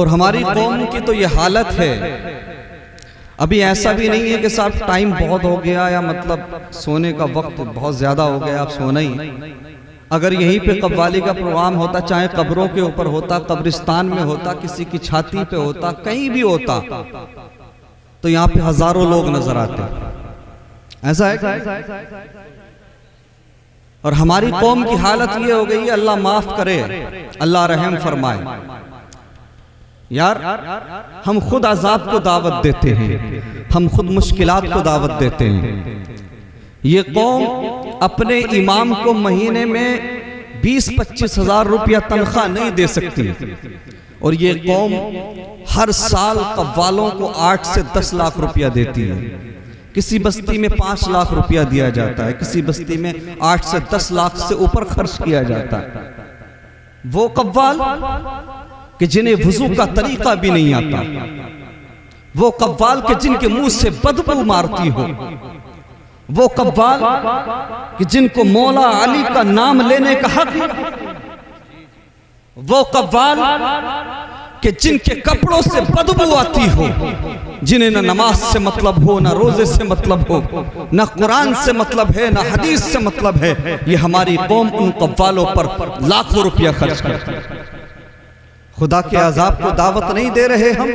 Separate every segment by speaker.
Speaker 1: और हमारी कौम की तो ये हालत है। अभी ऐसा भी नहीं है कि साहब टाइम बहुत हो गया या मतलब सोने का वक्त बहुत ज्यादा हो गया, आप सोना ही। अगर यहीं पे कव्वाली का प्रोग्राम होता, चाहे कब्रों के ऊपर होता, कब्रिस्तान में होता, किसी की छाती पे होता, कहीं भी होता, तो यहाँ पे हजारों लोग नजर आते। ऐसा है। और हमारी कौम की हालत ये हो गई है, अल्लाह माफ करे, अल्लाह रहम फरमाए। यार हम खुद अजाब को दावत देते हैं, हम खुद मुश्किलात को दावत देते हैं। ये कौम अपने इमाम को महीने में 20-25 हजार रुपया तनख्वाह नहीं दे सकती, और ये कौम हर साल कव्वालों को 8 से 10 लाख रुपया देती है। किसी बस्ती में 5 लाख रुपया दिया जाता है, किसी बस्ती में 8 से 10 लाख से ऊपर खर्च किया जाता है। वो कव्वाल कि जिन्हें वुजू का तरीका भी नहीं आता, वो कव्वाल के जिनके मुंह से बदबू मारती हो, वो कव्वाल कि जिनको मौला अली का नाम लेने का हक, वो कव्वाल कि जिनके कपड़ों से बदबू आती हो, जिन्हें न नमाज से मतलब हो, न रोजे से मतलब हो, न कुरान से मतलब है, न हदीस से मतलब है, ये हमारी कौम उन कव्वालों पर लाखों रुपया खर्च करती है। खुदा के अजाब को दावत नहीं दे रहे हम,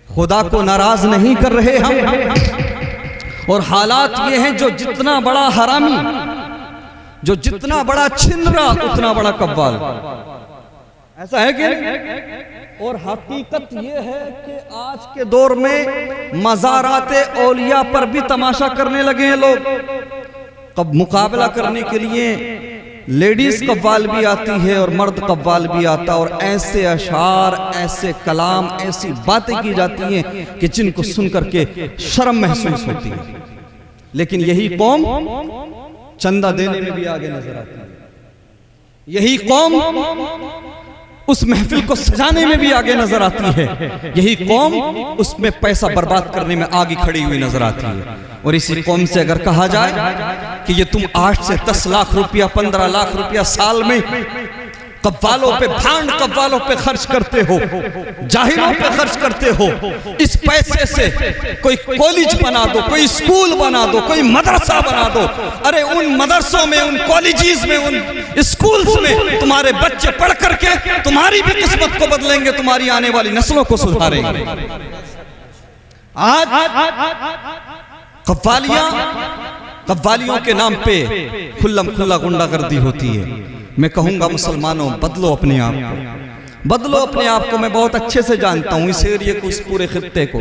Speaker 1: खुदा को नाराज नहीं कर रहे हम, और हालात ये हैं जो जितना बड़ा हरामी, जो जितना बड़ा छिनरा, उतना बड़ा कव्वाल। ऐसा है कि? और हकीकत ये है कि आज के दौर में मज़ाराते औलिया पर भी तमाशा करने लगे हैं लोग। कब मुकाबला करने के लिए लेडीज कव्वाल भी आती है और मर्द कव्वाल भी आता, और ऐसे अशार, ऐसे कलाम, ऐसी बातें की जाती हैं कि जिनको सुन करके शर्म महसूस होती है। लेकिन यही कौम चंदा देने में भी आगे नजर आती है, यही कौम उस महफिल को सजाने में भी आगे नजर आती है, यही कौम उसमें पैसा बर्बाद करने में आगे खड़ी हुई नजर आती है। और इसी कौम से अगर कहा जाए कि ये तुम 8 से 10 लाख रुपया, 15 लाख रुपया साल में कव्वालों पे, भांड कव्वालों पे खर्च करते हो, जाहिलों पे खर्च करते हो, इस पैसे से कोई कॉलेज बना दो, कोई स्कूल बना दो, कोई मदरसा बना दो। अरे उन मदरसों में, उन कॉलेजेस में, उन स्कूल्स में तुम्हारे बच्चे पढ़ करके तुम्हारी भी किस्मत को बदलेंगे, तुम्हारी आने वाली नस्लों को सुधारेंगे। आज कव्वालियों के नाम पे खुल्लम खुल्ला गुंडागर्दी होती है। मैं कहूंगा मुसलमानों, बदलो अपने आप को, बदलो अपने आप को। मैं बहुत अच्छे से जानता हूं इस एरिया को, इस पूरे खित्ते को।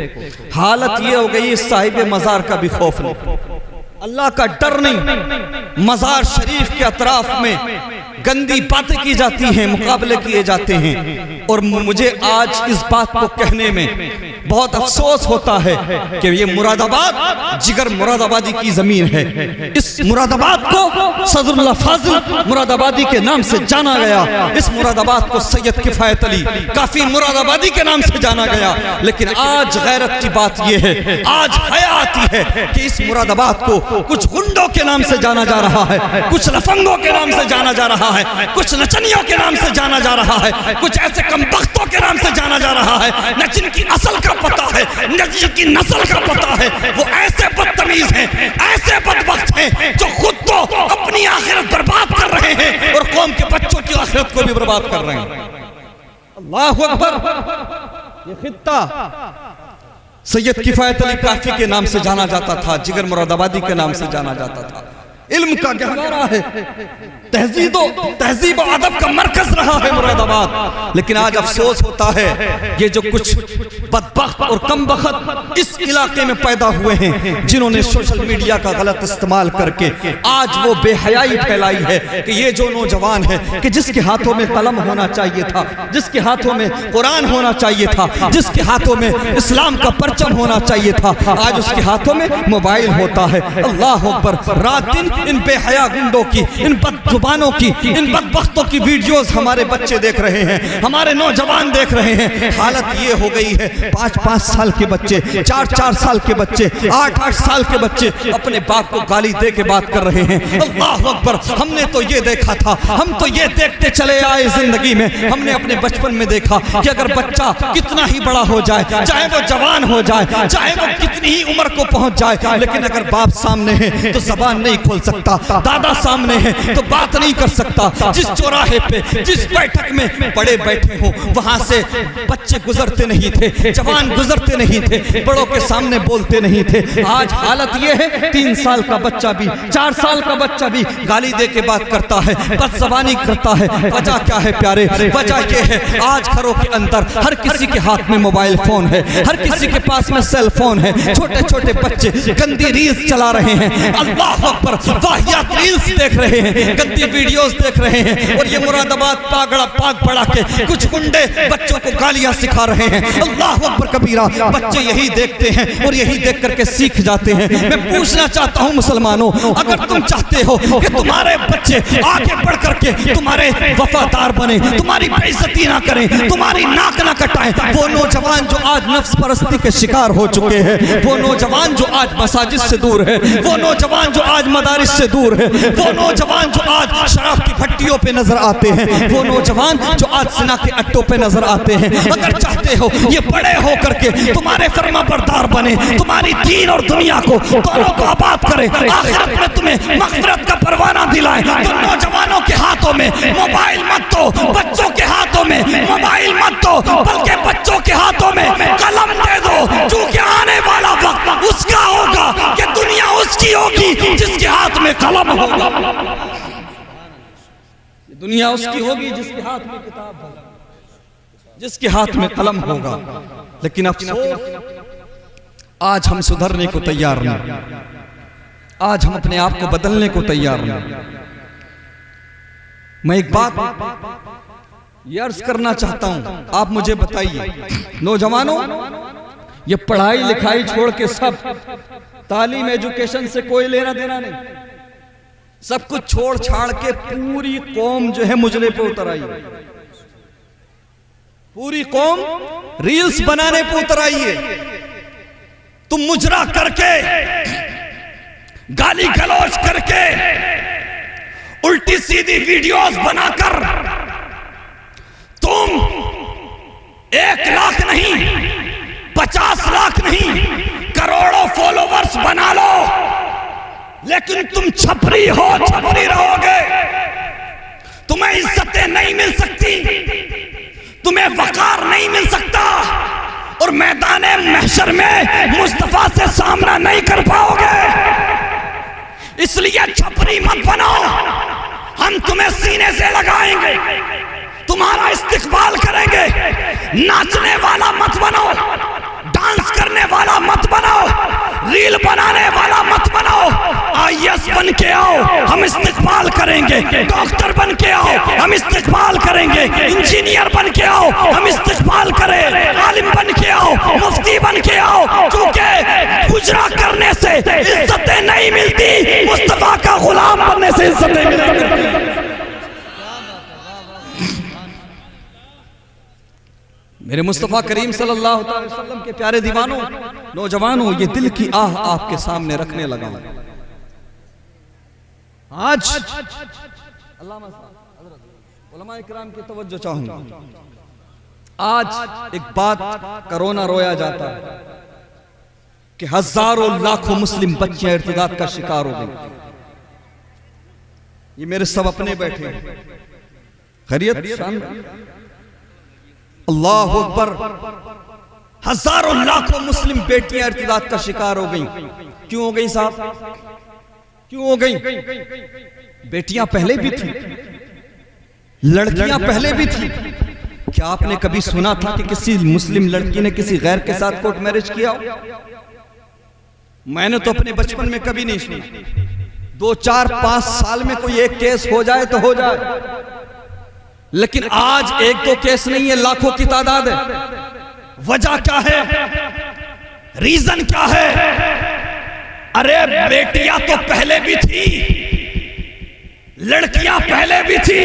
Speaker 1: हालत ये हो गई, साहिब मजार का भी खौफ नहीं, अल्लाह का डर नहीं। मजार शरीफ के अतराफ में गंदी बातें की जाती हैं, मुकाबले किए जाते हैं। और मुझे आज इस बात को कहने में बहुत अफसोस होता है कि ये मुरादाबाद जिगर मुरादाबादी की जमीन है। इस मुरादाबाद को सदरुल्लाह फाजिल मुरादाबादी के नाम से जाना गया, इस मुरादाबाद को सैयद किफायत अली काफी मुरादाबादी के नाम से जाना गया। लेकिन आज गैरत की बात यह है, आज हया आती है कि इस मुरादाबाद को कुछ गुंडों के नाम से जाना जा रहा है, कुछ लफंगों के नाम से जाना जा रहा है, कुछ नचनियों के नाम से जाना जा रहा है, कुछ ऐसे कमबख्तों के नाम से जाना जा रहा है, न जिनकी असल का पता है, न जिनकी नस्ल का पता है। वो ऐसे बदतमीज हैं, ऐसे बदबख्त हैं जो खुद तो अपनी आखिरत बर्बाद कर रहे हैं और कौम के बच्चों की आखिरत को भी बर्बाद कर रहे हैं। अल्लाहु अकबर। ये खित्ता सैयद किफायत अली काफी के नाम से जाना जाता था, जिगर मुरादाबादी के नाम से जाना जाता था। इल्म का गहवारा है, तहजीब और अदब का मरकज रहा है मुरादाबाद। लेकिन आज अफसोस होता है ये जो कुछ बदबख्त और कमबख्त इस इलाके में पैदा हुए हैं, जिन्होंने सोशल मीडिया का गलत इस्तेमाल करके आज वो बेहयाई फैलाई है कि ये जो नौजवान है कि जिसके हाथों में कलम होना चाहिए था, जिसके हाथों में कुरान होना चाहिए था, जिसके हाथों में इस्लाम का परचम होना चाहिए था, आज उसके हाथों में मोबाइल होता है। अल्लाह अकबर। रात दिन इन बेहया गुंडों की, इन बदजुबानों की, इन बदबख्तों की वीडियोस हमारे बच्चे देख रहे हैं, हमारे नौजवान देख रहे हैं। हालत ये हो गई है 5-5 साल के बच्चे, 4-4 साल के बच्चे, 8-8 साल के बच्चे अपने बाप को गाली दे के बात कर रहे हैं। अल्लाह अकबर, हमने तो ये देखा था, हम तो ये देखते चले आए जिंदगी में। हमने अपने बचपन में देखा कि अगर बच्चा कितना ही बड़ा हो जाए, चाहे वो जवान हो जाए, चाहे वो कितनी ही उम्र को पहुंच जाए, लेकिन अगर बाप सामने है तो जबान नहीं खोल सकता, दादा सामने है तो बात नहीं कर सकता। जिस चौराहे पे, जिस बैठक में बड़े बैठे हो, वहां से बच्चे गुजरते नहीं थे, जवान गुजरते नहीं थे, बड़ों के सामने बोलते नहीं थे। आज हालत ये है 3 साल का बच्चा भी, 4 साल का बच्चा भी गाली दे के बात करता है, बदज़बानी करता है। वजह क्या है प्यारे? वजह ये है आज घरों के अंदर हर किसी के हाथ में मोबाइल फोन है, हर किसी के पास में सेल फोन है। छोटे छोटे बच्चे गंदी रील्स चला रहे हैं, अल्लाह अकबर, वाहियात रील्स देख रहे हैं, गंदी वीडियोस देख रहे हैं। और ये मुरादाबाद पाक पड़ा के कुछ गुंडे बच्चों को गालियां सिखा रहे हैं। अल्लाह अकबर कबीरा, बच्चे यही देखते हैं और यही देख करके सीख जाते हैं। मैं पूछना चाहता हूं मुसलमानों, अगर तुम चाहते हो कि तुम्हारे बच्चे आगे बढ़ करके तुम्हारे वफादार बने, तुम्हारी बेइज्जती ना करें, तुम्हारी नाक ना कटाएं, वो नौजवान जो आज नफ्स परस्ती के शिकार हो चुके हैं, वो नौजवान जो आज मसाजिद से दूर है, वो नौजवान जो आज मदारिस से दूर है, वो नौजवान जो आज शराब की भट्टियों पे नजर आते हैं, वो नौजवान जो आज सिना के अड्डों पे नजर आते हैं, अगर चाहते हो ये बड़े हो करके तुम्हारे फर्मा बरदार बने, तुम्हारी दीन और दुनिया को दोनों को आबाद करे, आखिरत में तुम्हें मग़फ़िरत का परवाना दिलाए, तो नौजवानों के हाथों में मोबाइल मत दो, बच्चों के हाथों में मोबाइल मत दो, बल्कि बच्चों के हाथों में कलम दे दो, क्योंकि आने वाला वक्त उसका होगा कि दुनिया उसकी होगी जिसके हाथ में कलम होगा। दुनिया उसकी होगी जिसके हाथ में किताब होगा, जिसके हाथ में कलम होगा। लेकिन अफसोस आज हम सुधरने को तैयार नहीं, आज हम अपने आप को बदलने को तैयार नहीं। मैं एक बात ये अर्ज करना चाहता हूं, आप मुझे बताइए नौजवानों, ये पढ़ाई लिखाई छोड़ के सब तालीम एजुकेशन से कोई लेना देना नहीं, सब कुछ छोड़ छाड़ के पूरी कौम जो है मुजरे पे उतर आई है, पूरी कौम रील्स बनाने पे उतर आई है। तुम मुजरा करके, गाली गलौज करके, उल्टी सीधी वीडियोस बनाकर तुम 1 लाख नहीं, 50 लाख नहीं, करोड़ों फॉलोवर्स बना लो, लेकिन तुम छपरी हो, छपरी रहोगे। तुम्हें इज्जतें नहीं मिल सकती, तुम्हें वकार नहीं मिल सकता, और मैदाने महशर में मुस्तफा से सामना नहीं कर पाओगे। इसलिए छपरी मत बनो, हम तुम्हें सीने से लगाएंगे, तुम्हारा इस्तिकबाल करेंगे। नाचने वाला मत बनो, डांस करने वाला मत बनो, रील बनाने वाला मत बनो। IAS बन के आओ, हम इस्तिकबाल करेंगे। डॉक्टर बन के आओ, हम इस्तिकबाल करेंगे। इंजीनियर बन के आओ, हम इस्तिकबाल करें। आलिम बन के आओ, मुफ्ती बन के आओ, क्योंकि गुजरा करने से इज्जतें नहीं मिलती, मुस्तफा का गुलाम बनने से इज्जतें मिलती। मेरे मुस्तफ़ा करीम सल्लल्लाहु अलैहि वसल्लम के प्यारे दीवानों, नौजवानों, ये दिल की आह आपके सामने रखने लगा हूं। आज अल्लामा साहब उलमा इकराम की तवज्जो चाहूंगा। आज एक बात कोरोना रोया जाता है कि हजारों लाखों मुस्लिम बच्चे इर्तिदाद का शिकार हो गए। ये मेरे सब अपने बैठे हैं, खैरियत, अल्लाह अकबर। हजारों लाखों मुस्लिम बेटियां इर्तिदाद का शिकार हो गई। क्यों हो गई साहब? क्यों हो गई? बेटियां पहले भी थी, लड़कियां पहले भी थी। क्या आपने कभी सुना था कि किसी मुस्लिम लड़की ने किसी गैर के साथ कोर्ट मैरिज किया? मैंने तो अपने बचपन में कभी नहीं सुना। 2, 4, 5 साल में कोई एक केस हो जाए तो हो जाए, लेकिन आज 1-2 केस नहीं है, लाखों की तादाद है। वजह क्या है? रीजन क्या है? अरे बेटियां तो पहले भी थी, लड़कियां पहले भी थी,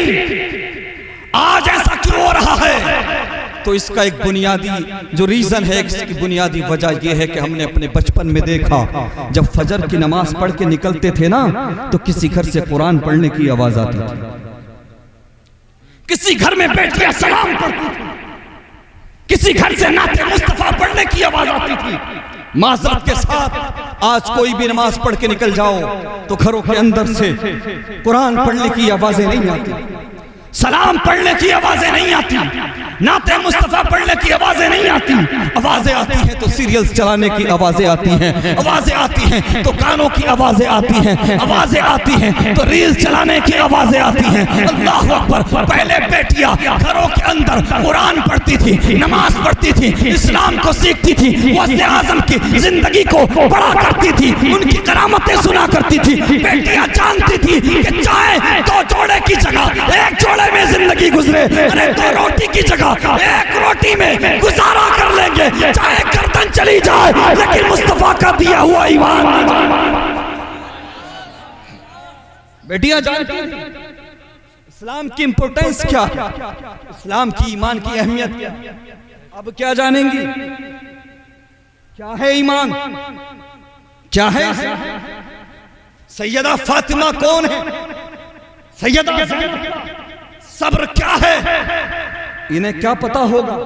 Speaker 1: आज ऐसा क्यों हो रहा है? तो इसका एक बुनियादी जो रीजन है, इसकी बुनियादी वजह यह है कि हमने अपने बचपन में देखा, जब फजर की नमाज पढ़ के निकलते थे ना, तो किसी घर से कुरान पढ़ने की आवाज आती थी, किसी घर में बेटियां सलाम पढ़ती थी, किसी घर से नाते मुस्तफा पढ़ने की आवाज आती थी। माजरत के साथ आज कोई भी नमाज पढ़ के निकल जाओ तो घरों के अंदर से कुरान पढ़ने की आवाजें नहीं आती, सलाम पढ़ने की आवाजें नहीं आती, नाते मुस्तफा पढ़ने की आवाजें नहीं आती। आवाजें आती हैं तो सीरियल्स चलाने की आवाजें आती हैं, आवाजें आती हैं तो गानों की आवाजें आती हैं, आवाजें आती हैं तो रील्स चलाने की आवाजें आती हैं। अल्लाह अकबर। पहले बेटियां घरों के अंदर कुरान पढ़ती थी, नमाज पढ़ती थी, इस्लाम को सीखती थी, वज़ीर आज़म की जिंदगी को पढ़ा करती थी, उनकी करामतें सुना करती थी। बेटियां जानती थी कि चाहे दो जोड़े की जगह एक जोड़े में जिंदगी गुजरे, अरे दो रोटी की जगह एक रोटी में गुजारा कर लेंगे, चाहे गर्दन चली जाए लेकिन मुस्तफा का दिया हुआ ईमान। बेटियां जानती हैं इस्लाम की इंपॉर्टेंस क्या, इस्लाम की ईमान की अहमियत क्या। अब क्या जानेंगी, क्या है ईमान, क्या है सैयदा फातिमा कौन है, सैयदा सब्र क्या है, इन्हें क्या पता होगा।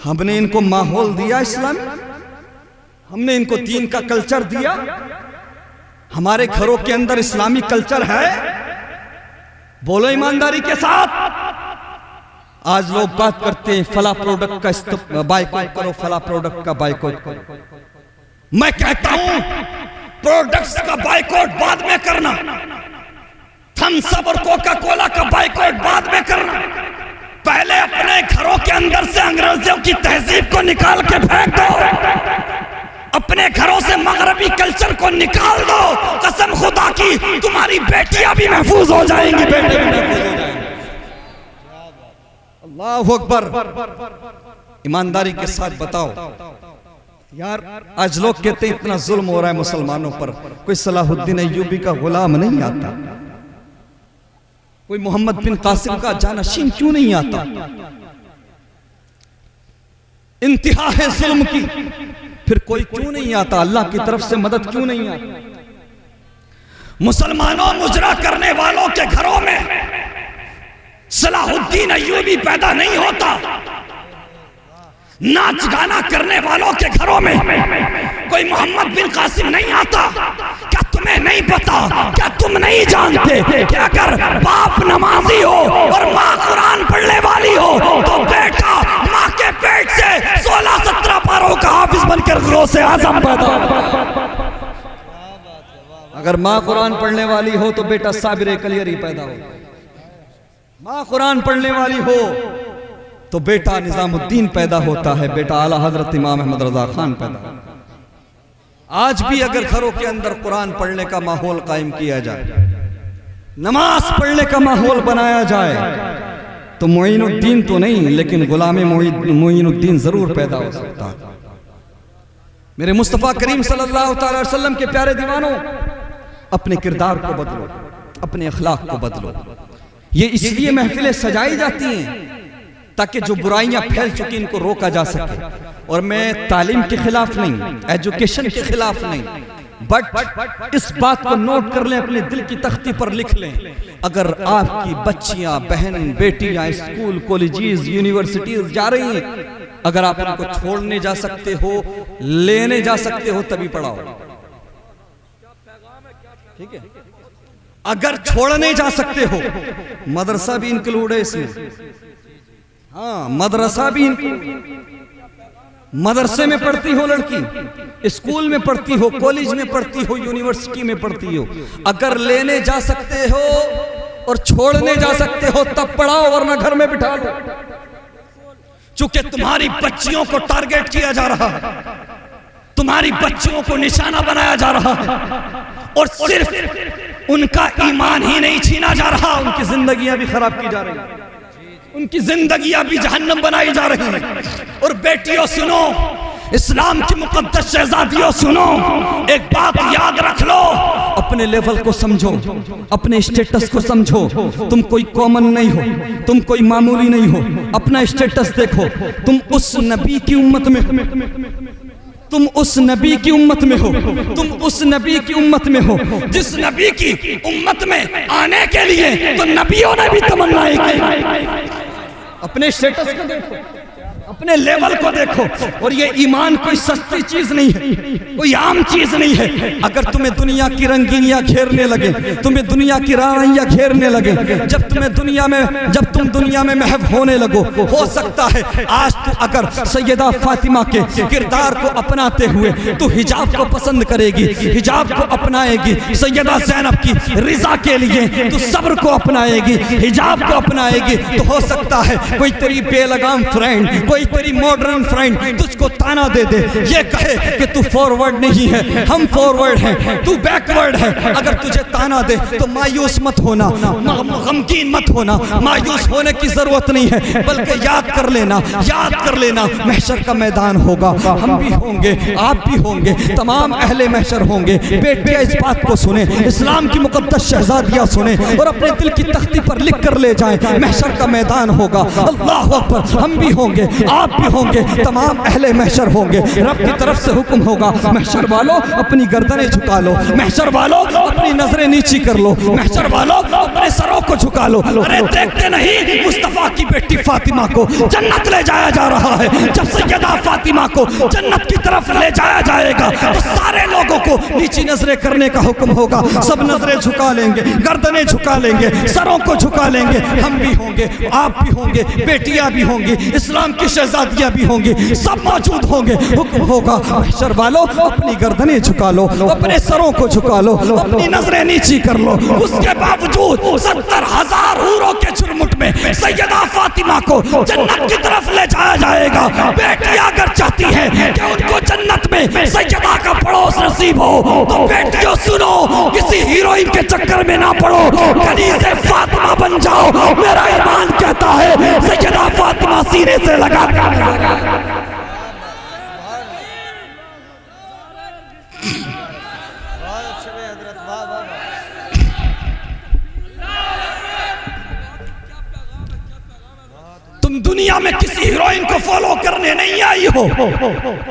Speaker 1: हमने इनको माहौल दिया इस्लाम, हमने इनको दीन का कल्चर दिया, हमारे घरों के अंदर इस्लामी कल्चर है। बोलो ईमानदारी के साथ। आज लोग बात करते हैं फला प्रोडक्ट का बायकॉट करो, फला प्रोडक्ट का बायकॉट करो। मैं कहता हूं प्रोडक्ट्स का बायकॉट बाद में करना, थम्स अप और कोका कोला का बायकॉट बाद में करना। पहले अपने घरों के अंदर से अंग्रेजों की तहजीब को निकाल के फेंक दो, अपने घरों से मगरबी कल्चर को निकाल दो। कसम खुदा की तुम्हारी बेटियां भी महफूज हो जाएंगी, बेटे भी महफूज हो जाएंगे। अल्लाहु अकबर। ईमानदारी के साथ बताओ यार, आज लोग कहते हैं इतना जुल्म हो रहा है मुसलमानों पर, कोई सलाहुद्दीन अय्यूबी का गुलाम नहीं आता, कोई मोहम्मद बिन कासिम का जानशीन क्यों नहीं आता। इंतहा है जुल्म की, फिर कोई क्यों नहीं आता, अल्लाह की तरफ से मदद क्यों नहीं आती। मुसलमानों मुजरा करने वालों के घरों में सलाहुद्दीन अय्यूबी पैदा नहीं होता, नाच गाना करने वालों के घरों में कोई मोहम्मद बिन कासिम नहीं आता। क्या तुम्हें नहीं पता, क्या तुम नहीं जानते कि अगर बाप नमाजी हो और माँ कुरान पढ़ने वाली हो तो बेटा माँ के पेट से 16-17 पारों का हाफिज बनकर गौसे आज़म पैदा होगा। अगर माँ कुरान पढ़ने वाली हो तो बेटा साबिर कलियरी पैदा होगा, माँ कुरान पढ़ने वाली हो तो बेटा निजामुद्दीन पैदा होता है, बेटा आला हजरत इमाम अहमद रजा खान पैदा होता है। आज भी अगर घरों के अंदर कुरान पढ़ने का माहौल कायम किया जाए, नमाज पढ़ने का माहौल बनाया जाए, तो मोइनुद्दीन तो नहीं लेकिन गुलाम मोइनुद्दीन जरूर पैदा हो सकता है। मेरे मुस्तफ़ा करीम सल्लल्लाहु अलैहि वसल्लम के प्यारे दीवानों, अपने किरदार को बदलो, अपने अखलाक को बदलो। ये इसलिए महफिलें सजाई जाती हैं ताकि जो बुराइयां फैल चुकी इनको रोका जा सके। और मैं तालीम के खिलाफ नहीं, एजुकेशन के खिलाफ नहीं, बट इस बात को नोट कर लें, अपने दिल की तख्ती पर लिख लें, अगर आपकी बच्चियां बहन बेटियां स्कूल कॉलेजेस यूनिवर्सिटीज जा रही हैं, अगर आप इनको छोड़ने जा सकते हो, लेने जा सकते हो, तभी पढ़ाओ, ठीक है। अगर छोड़ने जा सकते हो, मदरसा भी इंक्लूड है इसमें, हाँ मदरसा भी, मदरसे में पढ़ती हो लड़की, स्कूल में पढ़ती हो, कॉलेज में पढ़ती हो, यूनिवर्सिटी में पढ़ती हो, अगर लेने जा सकते हो और छोड़ने जा सकते हो तब पढ़ाओ, वरना घर में बिठा लो। चूंकि तुम्हारी बच्चियों को टारगेट किया जा रहा है, तुम्हारी बच्चियों को निशाना बनाया जा रहा है, और सिर्फ उनका ईमान ही नहीं छीना जा रहा, उनकी जिंदगियां भी खराब की जा रही हैं, उनकी जिंदगियां भी जहन्नम बनाई जा रही हैं। और बेटियों सुनो, इस्लाम की मुकद्दस शहजादियों सुनो, एक बात याद रख लो, अपने लेवल को समझो, अपने स्टेटस को समझो। तुम कोई कॉमन नहीं हो, तुम कोई मामूली नहीं हो। अपना स्टेटस देखो, तुम उस नबी की उम्मत में, तुम उस नबी की उम्मत में हो, तुम उस नबी की उम्मत में हो जिस नबी की उम्मत में आने के लिए तो नबियों ने भी तमन्नाएं की। अपने स्टेटस को देखो, अपने लेवल को देखो। और ये ईमान कोई सस्ती चीज नहीं है, कोई आम चीज नहीं है। अगर तुम्हें दुनिया की रंगीनियां घेरने लगे, तुम्हें दुनिया की रानियां घेरने लगे, जब तुम दुनिया में महव होने लगो, हो सकता है आज तू अगर सैयदा फातिमा के किरदार को अपनाते हुए तू हिजाब को पसंद करेगी, हिजाब को अपनाएगी, सैयदा ज़ैनब की रिजा के लिए तू सब्र को अपनाएगी, हिजाब को अपनाएगी, तो हो सकता है कोई तेरी बेलगाम फ्रेंड, कोई तेरी मॉडर्न फ्रेंड तुझको ताना दे दे, ये कहे कि तू फॉरवर्ड नहीं है, हम फॉरवर्ड हैं, तू बैकवर्ड है। अगर तुझे ताना दे तो मायूस मत होना, गमगीन मत होना, मायूस होने की जरूरत नहीं है, बल्कि याद कर लेना, याद कर लेना, महशर का मैदान होगा, हम भी होंगे, आप भी होंगे, तमाम अहले महशर होंगे। बेटियां इस बात को सुने, इस्लाम की मुकद्दस शहजादियां सुने और अपने दिल की तख्ती पर लिख कर ले जाएं, महशर का मैदान होगा। अल्लाह अकबर, हम भी होंगे, आप भी होंगे, तमाम अहले महशर होंगे। रब की तरफ से हुक्म होगा, महशर वालों अपनी गर्दनें झुका लो, महशर वालों अपनी नजरें नीची कर लो, महशर वालों अपने सरों को झुका लो। अरे देखते नहीं मुस्तफा की बेटी फातिमा को जन्नत ले जाया जा रहा है। जब सैयदा फातिमा को जन्नत की तरफ ले जाया जाएगा तो सारे लोगों को नीची नजरें करने का हुक्म होगा। सब नजरें झुका लेंगे, गर्दनें झुका लेंगे, सरों को झुका लेंगे। हम भी होंगे, आप भी होंगे, बेटियां भी होंगी, इस्लाम की शहजादियां भी होंगी, सब मौजूद होंगे। हुक्म होगा, महशर वालों अपनी गर्दनें झुका लो, अपने सरों को झुका लो, अपनी नजरें नीची कर लो। उसके बावजूद 70,000 हूरों के चुरमुट में सैयदा फातिमा को जन्नत की तरफ ले जाया जाएगा। बेटियां अगर चाहती हैं कि उनको जन्नत में सैयदा का पड़ोस नसीब हो तो बेटियों सुनो, किसी हीरोइन के चक्कर में ना पड़ो, कनीज़े फातिमा बन जाओ। मेरा ईमान कहता है सैयदा फातिमा सीने से लगा। तुम दुनिया में किसी हीरोइन को फॉलो करने नहीं आई हो,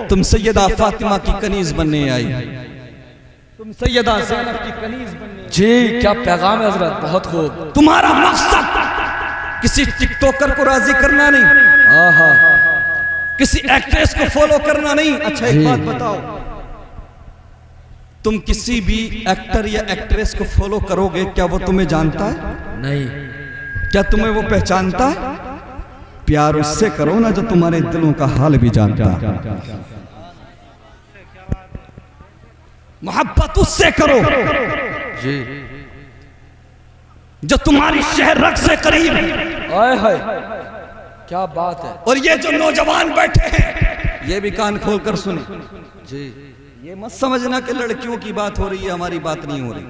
Speaker 1: तुम सैयदा फातिमा की कनीज बनने आई, तुम सैयदा ज़ैनब की कनीज बनने।
Speaker 2: जी क्या पैगाम है हजरत, बहुत खूब।
Speaker 1: तुम्हारा मकसद किसी टिकटॉकर को राजी करना नहीं, किसी एक्ट्रेस को फॉलो करना नहीं। अच्छा एक बात बताओ, तुम किसी भी एक्टर या एक्ट्रेस को फॉलो करोगे, क्या वो तुम्हें जानता है?
Speaker 2: नहीं।
Speaker 1: क्या तुम्हें वो पहचानता है? प्यार उससे करो ना जो तुम्हारे दिलों का हाल भी जानता है। मोहब्बत उससे करो
Speaker 2: जी
Speaker 1: जो तुम्हारी शहर रग से करीब है।
Speaker 2: आए हाय क्या बात है।
Speaker 1: और ये जो नौजवान बैठे हैं ये भी कान खोल कर सुने
Speaker 2: जी,
Speaker 1: ये मत समझना कि लड़कियों की बात हो रही है, हमारी बात नहीं हो रही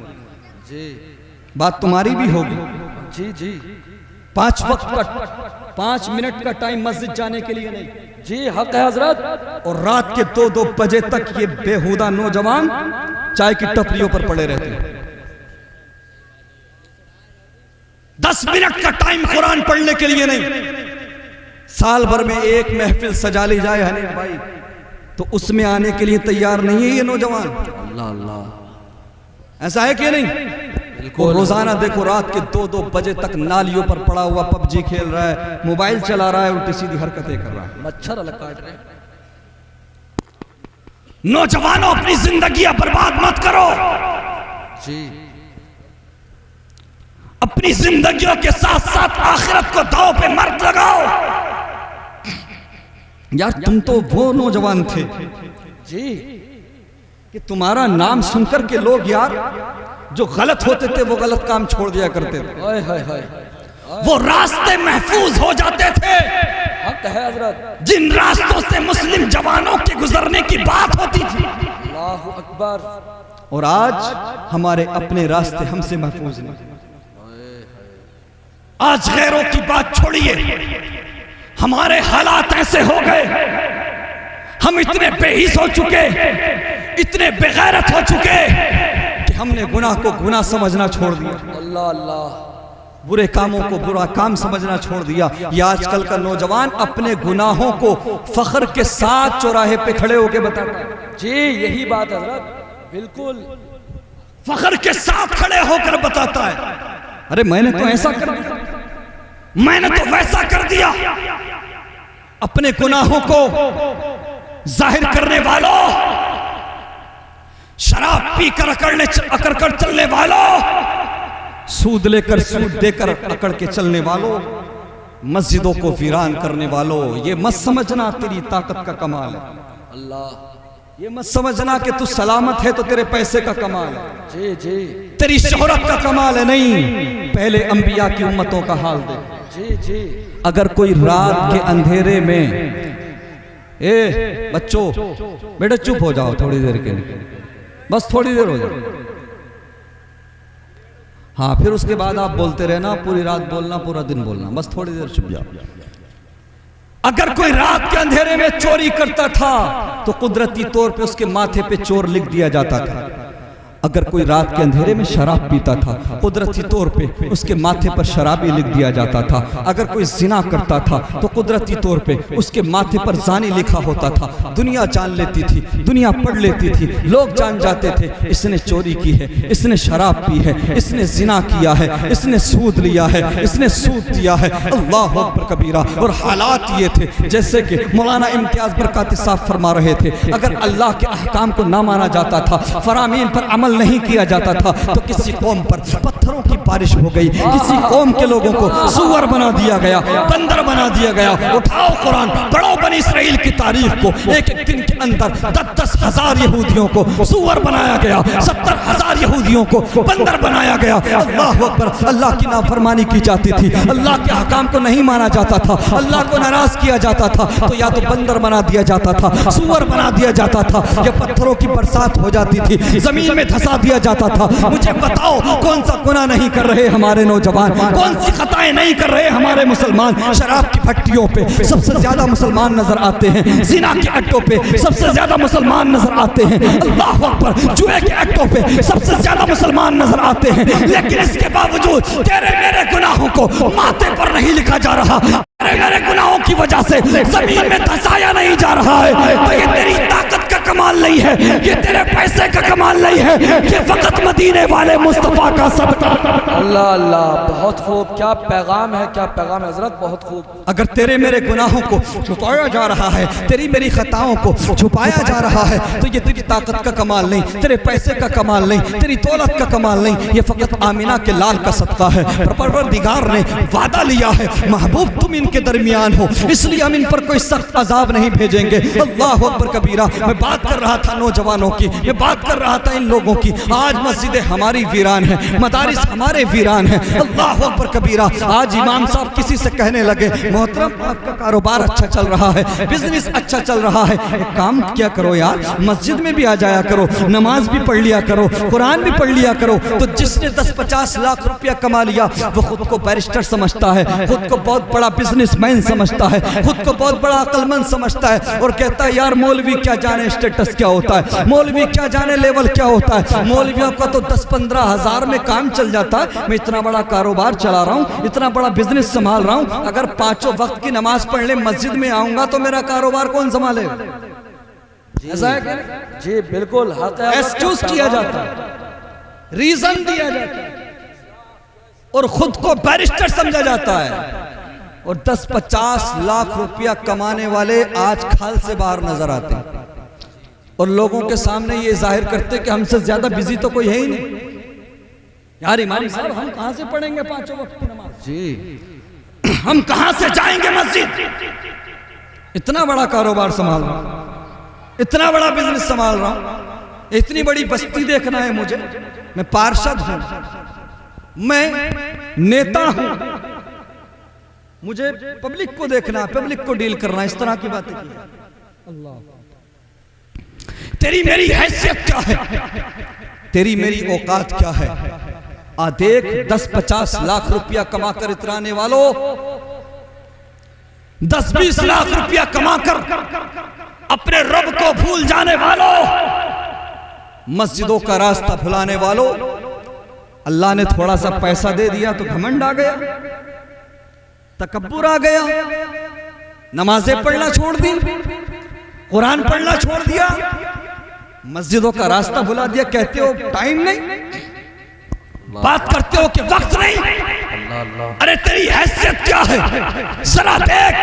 Speaker 2: जी।
Speaker 1: बात तुम्हारी भी होगी।
Speaker 2: जी जी
Speaker 1: 5 वक्त का 5 मिनट का टाइम मस्जिद जाने के लिए नहीं।
Speaker 2: जी हक है हजरत।
Speaker 1: और रात के 2-2 बजे तक ये बेहुदा नौजवान चाय की टपरियों पर पड़े रहते हैं। 10 मिनट का टाइम कुरान पढ़ने के लिए नहीं। साल भर में एक महफिल सजा ली जाए हनीफ भाई तो उसमें आने के लिए तैयार नहीं है ये नौजवान।
Speaker 2: अल्लाह अल्लाह,
Speaker 1: ऐसा है कि नहीं? और रोजाना देखो रात के 2-2 बजे तक नालियों पर पड़ा हुआ पबजी खेल रहा है, मोबाइल चला रहा है, उल्टी सीधी हरकतें कर रहा है,
Speaker 2: मच्छर अलग काट रहे हैं।
Speaker 1: नौजवानों अपनी जिंदगी बर्बाद मत करो
Speaker 2: जी।
Speaker 1: अपनी जिंदगियों के साथ साथ आखिरत को दांव पे मत लगाओ। यार तुम तो वो नौजवान थे
Speaker 2: जी
Speaker 1: कि तुम्हारा नाम सुनकर के लोग यार जो गलत होते थे वो गलत काम छोड़ दिया करते थे।
Speaker 2: हाय हाय हाय,
Speaker 1: वो रास्ते महफूज हो जाते थे।
Speaker 2: हक है हजरत।
Speaker 1: जिन रास्तों से मुस्लिम जवानों के गुजरने की बात होती थी,
Speaker 2: अल्लाहु अकबर।
Speaker 1: और आज हमारे अपने रास्ते हमसे महफूज नहीं। आज गैरों की बात छोड़िए, हमारे हालात ऐसे हो गए, हम इतने बेहिस हो चुके, इतने बेगैरत हो चुके कि हमने गुनाह को गुनाह समझना छोड़ दिया,
Speaker 2: अल्लाह अल्लाह,
Speaker 1: बुरे कामों को बुरा काम समझना छोड़ दिया। ये आजकल का नौजवान अपने गुनाहों को फख्र के साथ चौराहे पे खड़े होके बताता है।
Speaker 2: जी यही बात हजरत, बिल्कुल
Speaker 1: फख्र के साथ खड़े होकर बताता है, अरे मैंने तो ऐसा कर दिया, मैंने तो वैसा कर दिया। अपने गुनाहों को जाहिर करने वालों, शराब पीकर अकड़ कर चलने वालों, सूद लेकर सूद देकर अकड़ के चलने वालों, मस्जिदों को वीरान करने वालों, ये मत समझना तेरी ताकत का कमाल है।
Speaker 2: अल्लाह,
Speaker 1: ये मत समझना कि तू सलामत है तो तेरे पैसे का कमाल है,
Speaker 2: जी जी,
Speaker 1: तेरी शोहरत का कमाल है। नहीं, पहले अंबिया की उम्मतों का हाल देख।
Speaker 2: जी जी,
Speaker 1: अगर कोई रात के अंधेरे में, ए बच्चों बेटा चुप हो जाओ थोड़ी देर के लिए, बस थोड़ी देर हो जाओ, हाँ फिर उसके बाद आप बोलते रहना, पूरी रात बोलना, पूरा दिन बोलना, बस थोड़ी देर चुप जाओ। अगर कोई रात के अंधेरे में चोरी करता था तो कुदरती तौर पे उसके माथे पे चोर लिख दिया जाता था। अगर कोई रात के अंधेरे में शराब पीता था, कुदरती तौर पे उसके माथे पर शराबी लिख दिया जाता था। अगर कोई जिना करता था तो कुदरती तौर पे उसके माथे पर जानी लिखा होता था। दुनिया जान लेती थी, दुनिया पढ़ लेती थी, लोग जान जाते थे इसने चोरी की है, इसने शराब पी है, इसने जिना किया है, इसने सूद लिया है, इसने सूद दिया है। अल्लाह अकबर कबीरा। और हालात ये थे जैसे कि मौलाना इम्तियाज बरकाती साहब फरमा रहे थे, अगर अल्लाह के अहकाम को ना माना जाता था, फरामीन पर अमल नहीं किया जाता था, तो किसी कौम पर पत्थरों की बारिश हो गई, किसी कौम के लोगों को सुअर बना दिया गया, बंदर बना दिया गया। उठाओ कुरान, पढ़ो बनी इसराइल की तारीख को, एक एक दिन के अंदर 10-10 हजार यहूदियों को सुअर बनाया गया, 70,000 यहूदियों को बंदर बनाया गया। अल्लाह अकबर। अल्लाह की नाफरमानी की जाती थी, अल्लाह के अहकाम को नहीं माना जाता था, अल्लाह को नाराज किया जाता था, तो या तो बंदर बना दिया जाता था, सुअर बना दिया जाता था, या पत्थरों की बरसात हो जाती थी, जमीन में धसा दिया जाता था। मुझे बताओ कौन सा गुनाह नहीं कर रहे हमारे नौजवान, कौन सी खताएं नहीं कर रहे हमारे मुसलमान। शराब की भट्टियों पे सबसे ज्यादा मुसलमान नजर आते हैं, जिना के अड्डों पे सबसे ज्यादा मुसलमान नजर आते हैं, अल्लाह अकबर, जुए के अड्डों पे सबसे ज्यादा मुसलमान नजर आते हैं। लेकिन इसके बावजूद तेरे मेरे गुनाहों को माथे पर नहीं लिखा जा रहा, मेरे गुनाहों की वजह से जमीन में धसाया नहीं जा रहा है। तो ये तेरी ताकत का कमाल नहीं है, ये तेरे पैसे का कमाल नहीं है, ये फकत मदीने वाले मुस्तफा का सदका।
Speaker 2: अल्लाह अल्लाह, बहुत खूब, क्या पैगाम है, क्या पैगाम है हजरत, बहुत खूब।
Speaker 1: अगर तेरे मेरे गुनाहों को छुपाया जा रहा है, तेरी मेरी खताओं को छुपाया जा रहा है, तो ये तेरी ताकत का कमाल नहीं, तेरे पैसे का कमाल नहीं, तेरी दौलत का कमाल नहीं, ये फकत आमिना के लाल का सदका है। परवरदिगार ने वादा लिया है, महबूब तुम इनके दरमियान हो, इसलिए हम इन पर कोई सख्त अजाब नहीं भेजेंगे। अल्लाह अकबर कबीरा। मैं बात कर रहा था नौजवानों की, मैं बात कर रहा था इन लोगों की। आज मस्जिदें हमारी वीरान है, मदारिस हमारे वीरान है। अल्लाह अकबर कबीरा। आज इमाम साहब किसी से कहने लगे, मोहतरम आपका कारोबार अच्छा चल रहा है, बिजनेस अच्छा चल रहा है, एक काम क्या करो यार, मस्जिद में भी आ जाया करो, नमाज भी पढ़ लिया करो, कुरान भी पढ़ लिया करो। तो जिसने 10-50 लाख रुपया कमा लिया वो खुद को बैरिस्टर समझता है, खुद को बहुत बड़ा बिजनेसमैन समझता है, खुद को बहुत बड़ा अक्लमंद समझता है, और कहता है यार मौलवी क्या जाने स्टेटस क्या होता है, मौलवी क्या जाने लेवल क्या होता है, मौलवियों का तो 10-15 हजार में काम चल जाता है। मैं इतना बड़ा कारोबार चला रहा हूँ, इतना बड़ा बिजनेस संभाल रहा हूँ, अगर 5 वक्त की नमाज पढ़ने मस्जिद में आऊंगा तो मेरा कारोबार कौन संभालेगा? ऐसा है क्या?
Speaker 2: जी बिल्कुल,
Speaker 1: एक्सक्यूज किया जाता है, रीजन दिया जाता है, और खुद को बैरिस्टर समझा जाता है। और 10-50 लाख रुपया कमाने वाले आज खाल से बाहर नजर आते हैं, और लोगों के सामने ये जाहिर करते कि हमसे ज्यादा बिजी तो कोई है ही नहीं। यार इमाम साहब हम कहां से पढ़ेंगे 5 वक्त की नमाज जी, हम कहां से जाएंगे मस्जिद? इतना बड़ा कारोबार संभाल रहा हूं, इतना बड़ा बिजनेस संभाल रहा हूं, इतनी बड़ी बस्ती देखना है मुझे, मैं पार्षद हूं, मैं नेता हूं, मुझे पब्लिक को देखना है, पब्लिक को डील करना, इस तरह की बातें की। अल्लाह, तेरी मेरी हैसियत क्या है, तेरी मेरी औकात क्या है? आ देख 10-50 लाख रुपया कमाकर इतराने वालों, 10-20 लाख रुपया कमाकर अपने रब को भूल जाने वालों, मस्जिदों का रास्ता भुलाने वालों, अल्लाह ने थोड़ा सा पैसा दे दिया तो घमंड आ गया, तकब्बुर आ गया, नमाजें पढ़ना छोड़ दी, कुरान पढ़ना छोड़ दिया, मस्जिदों का रास्ता भुला दिया। कहते हो टाइम नहीं, बात करते हो कि वक्त नहीं। अरे तेरी हैसियत क्या है? जरा देख,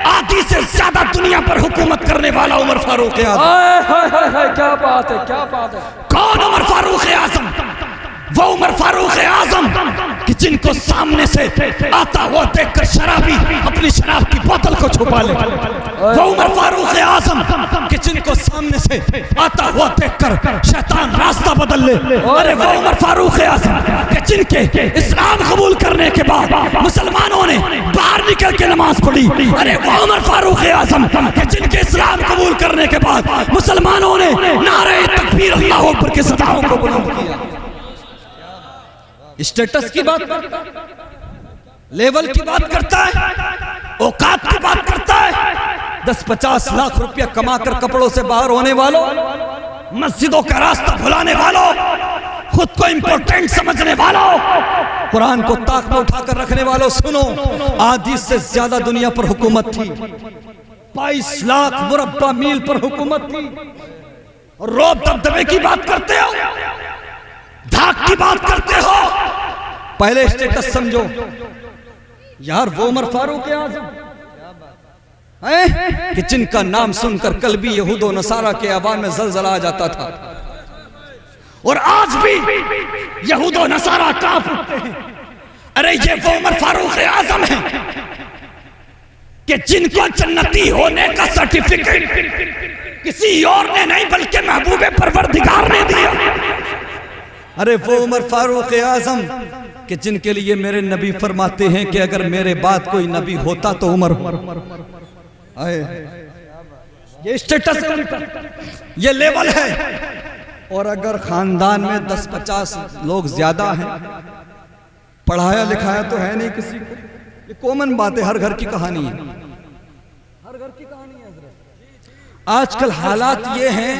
Speaker 1: आधी से ज्यादा दुनिया पर हुकूमत करने वाला उमर फारूक आजम।
Speaker 2: क्या बात है, क्या बात है।
Speaker 1: कौन उमर फारूक आजम? वो उमर फारूक आजम कि जिनको सामने से आता हुआ देखकर शराबी अपनी शराब की बोतल को छुपा ले। वो उमर फारूक आजम कि जिनको सामने से आता हुआ देखकर शैतान रास्ता बदल ले। अरे वो उमर फारूक आजम कि जिनके इस्लाम कबूल करने के बाद मुसलमानों ने बाहर निकल के नमाज पढ़ी। अरे वो उमर फारूक आजम कि जिनके इस्लाम कबूल करने के बाद मुसलमानों ने नारे तकबीर अल्लाह अकबर के सदाओं को बुलंद किया। स्टेटस की बात करता है, लेवल की बात करता है, औकात की बात करता है। 10-50 लाख रुपया कमाकर कपड़ों से बाहर होने वालों, मस्जिदों का रास्ता भुलाने वालों, खुद को इंपॉर्टेंट समझने वालों, कुरान को ताक में उठाकर रखने वालों, सुनो, आधी से ज्यादा दुनिया पर हुकूमत थी, 22 लाख मुरब्बा मील पर हुकूमत थी। और रौब दबदबे की बात करते हो, धाक की बात करते हो। पहले स्टेटस समझो यार। वो उमर फारूक आजम है कि जिनका नाम सुनकर कल भी यहूद और नसारा के आवाम में जलजला आ जाता था, और आज भी यहूद और नसारा कांप उठते हैं। अरे ये वो उमर फारूक आजम है कि जिनको जन्नती होने का सर्टिफिकेट किसी और ने नहीं बल्कि महबूबे परवरदिगार ने दिया। अरे वो उमर फारूक आजम कि जिनके लिए मेरे नबी फरमाते हैं कि अगर मेरे बाद कोई नबी होता तो उमर हो। ये स्टेटस है, ये लेवल है। और अगर खानदान में 10-50 लोग ज्यादा हैं, पढ़ाया लिखाया तो है नहीं किसी को, ये कॉमन बात है, हर घर की कहानी है, हर घर की कहानी है। आजकल हालात ये हैं,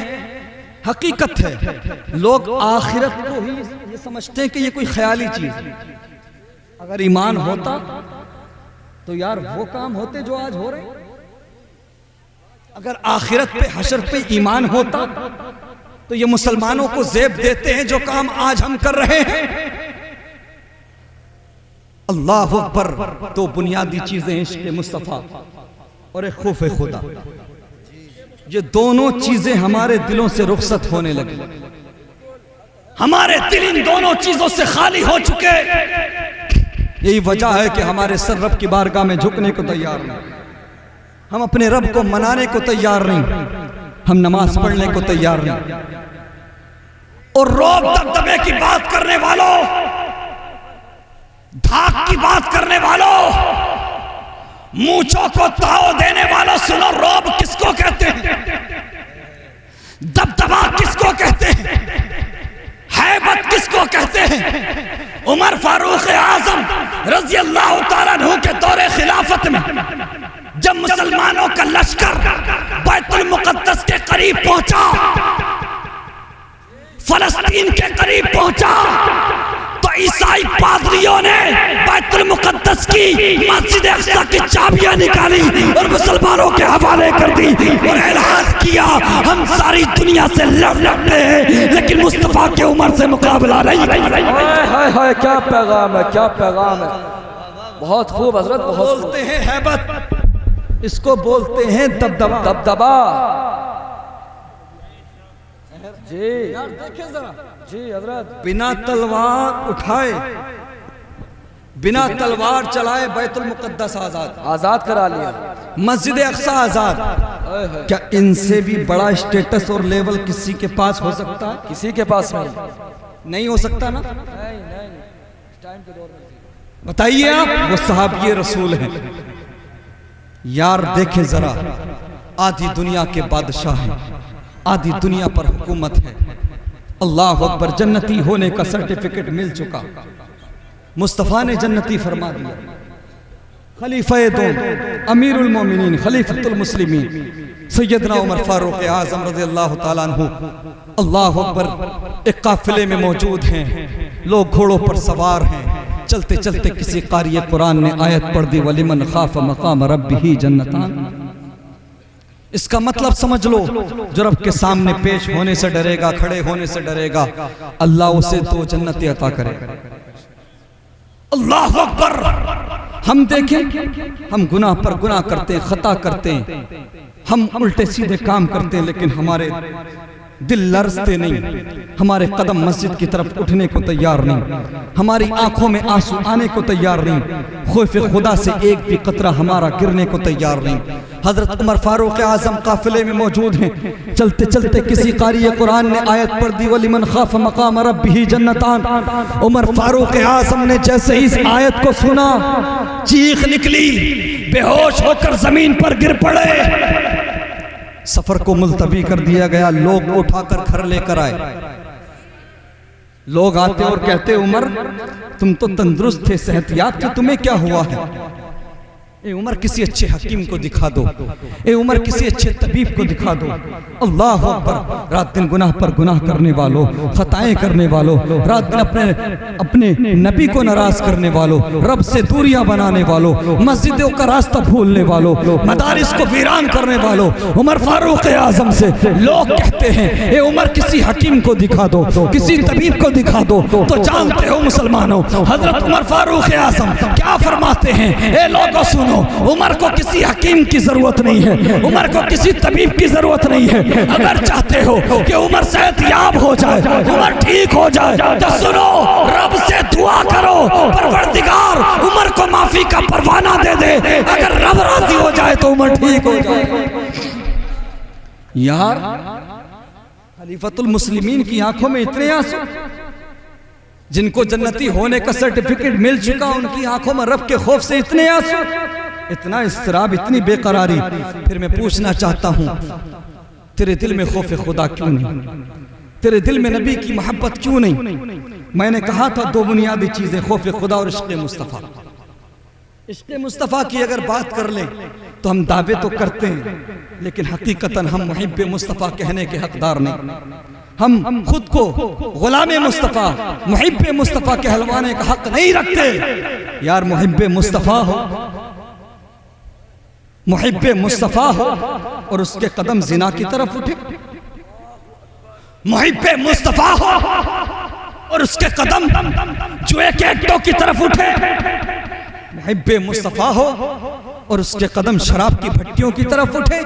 Speaker 1: हकीकत है, लोग आखिरत को ही ये समझते हैं कि ये कोई ख्याली चीज है। अगर ईमान होता तो यार वो काम होते जो आज हो रहे हैं। अगर आखिरत पे, हशर पे ईमान होता तो ये मुसलमानों को ज़ेब देते हैं जो काम आज हम कर रहे हैं। अल्लाह अकबर। तो बुनियादी चीजें इश्क़ मुस्तफ़ा और एक खौफ खुदा, ये दोनों चीजें हमारे दिलों से रुखसत होने लगी। हमारे दिल इन दोनों चीजों से खाली हो चुके। यही वजह है कि हमारे सर रब की बारगाह में झुकने को तैयार नहीं, हम अपने रब को मनाने को तैयार नहीं, हम नमाज पढ़ने को तैयार नहीं। और रौब दबदबे की बात करने वालों, धाक की बात करने वालों, मूंछों को ताव देने वालों, सुनो, रौब किसको कहते हैं? दबदबा किसको कहते हैं? हैबत किसको कहते हैं? उमर फारूक आजम रजी अल्लाह तआला अन्हु के दौरे खिलाफत में जब मुसलमानों का लश्कर बैतुल मुक़द्दस के करीब पहुंचा, फलस्तीन के करीब पहुंचा, तो ईसाई पादरियों ने बैतुल मुक़द्दस की मस्जिद अक़सा की चाबियां निकाली और मुसलमानों के हवाले कर दी और ऐलान किया, हम सारी दुनिया से लड़ते हैं लेकिन मुस्तफ़ा के उमर से मुकाबला नहीं।
Speaker 2: हाय हाय, क्या पैगाम है, क्या पैगाम है। बहुत खूब हजरत, बहुत
Speaker 1: बोलते हैं हैबत, इसको बोलते हैं दबदबा।
Speaker 2: दबदबा जी,
Speaker 1: यार देखे जरा
Speaker 2: जी हजरत।
Speaker 1: बिना तलवार उठाए, बिना तलवार चलाए बैतुल मुक़द्दस आजाद,
Speaker 2: आजाद करा लिया,
Speaker 1: मस्जिद अक़सा आजाद। क्या इनसे भी बड़ा स्टेटस और लेवल किसी के पास हो सकता है?
Speaker 2: किसी के पास नहीं,
Speaker 1: नहीं हो सकता ना।
Speaker 2: नहीं नहीं, इस टाइम के दौर में।
Speaker 1: बताइए आप, वो साहबी रसूल हैं यार। देखें जरा, आधी दुनिया के बादशाह हैं, आधी दुनिया पर हुकूमत है। अल्लाह अकबर, जन्नती होने का सर्टिफिकेट मिल चुका, मुस्तफ़ा ने जन्नती फरमा दिया। खलीफा दो, अमीरुल मोमिनीन, खलीफतुल मुस्लिमीन, सैयदना उमर फारूक आज़म रज़ी अल्लाह ताला अन्हु अल्लाह अकबर एक काफिले में मौजूद हैं, लोग घोड़ों पर सवार हैं। चलते चलते किसी कारी कुरान ने आयत पढ़ दी, वलिमन खाफ मकाम रब्बिही जन्नतान। इसका मतलब समझ लो, जो रब के सामने पेश होने से डरेगा, खड़े होने से डरेगा, अल्लाह उसे दो जन्नतें अता करेगा। अल्लाह अकबर। हम देखें, हम गुनाह पर गुनाह करते हैं, खता करते हैं, हम उल्टे सीधे काम करते हैं, लेकिन हमारे दिल लरजते नहीं, हमारे कदम मस्जिद की तरफ उठने को तैयार नहीं, हमारी आंखों में आंसू आने को तैयार नहीं, खौफ खुदा से एक भी कतरा हमारा गिरने को तैयार नहीं। हजरत उमर फारूक आज़म काफिले में मौजूद हैं। चलते चलते किसी कारी कुरान ने आयत पढ़ दी, वलिमन खाफ मकाम रब्बिही जन्नतान। उमर फारूक आज़म ने जैसे ही इस आयत को सुना, चीख निकली, बेहोश होकर जमीन पर गिर पड़े। सफर को मुलतवी कर दिया गया, लोग उठाकर घर लेकर आए। लोग आते और कहते, उमर तुम तो तंदुरुस्त थे, सेहतयाब थे, तुम्हें क्या हुआ है? ए उमर किसी अच्छे हकीम को दिखा दो, ए उमर किसी अच्छे तबीब को दिखा दो। अल्लाह अकबर। रात दिन गुनाह पर गुनाह करने वालों, खताएं करने वालों, रात दिन अपने नबी को नाराज करने वालों, रब से दूरियां बनाने वालों, मस्जिदों का रास्ता भूलने वालों, मदारिस को वीरान करने वालों, उमर फारूक आज़म से लोग कहते हैं, ए उमर किसी हकीम को दिखा दो, किसी तबीब को दिखा दो। तो जानते हो मुसलमानों, हजरत उमर फारूक आज़म क्या फरमाते हैं? ए लोगों सुनो, उमर को किसी हकीम की जरूरत नहीं है, उमर को किसी तबीब की जरूरत नहीं है। अगर चाहते हो कि उमर सेहतयाब हो जाए, उमर ठीक हो जाए, तो सुनो, रब से दुआ करो, परवरदिगार उमर को माफी का परवाना दे दे। अगर रब राजी हो जाए तो उमर ठीक हो जाए। यार, खलीफतुल मुस्लिमीन की आंखों में इतने आंसू, जिनको जन्नती होने का सर्टिफिकेट मिल चुका, उनकी आंखों में रब के खौफ से इतने आंसू, इतना इस्तराब, इतनी बेकरारी। फिर मैं पूछना चाहता हूं, तेरे दिल में खौफ खुदा क्यों नहीं? तेरे दिल में नबी की मोहब्बत क्यों नहीं? मैंने कहा था दो बुनियादी चीजें, खौफ खुदा और इश्क़ मुस्तफ़ा। इश्क़ मुस्तफ़ा की अगर बात कर लें तो हम दावे तो करते हैं, लेकिन हकीकतन हम मुहिब्बे मुस्तफ़ा कहने के हकदार नहीं। हम खुद को गुलाम मुस्तफ़ा, मुहिब्बे मुस्तफ़ा कहलवाने का हक नहीं रखते। यार, मुहिब्बे मुस्तफ़ा हो, मुहिब्बे मुस्तफ़ा हो और उसके कदम जिना की तरफ उठे, मुहिब्बे मुस्तफ़ा हो और उसके कदम जुए के अड्डों की तरफ उठे, मुहिब्बे मुस्तफ़ा हो और उसके कदम शराब की भट्टियों की तरफ उठे।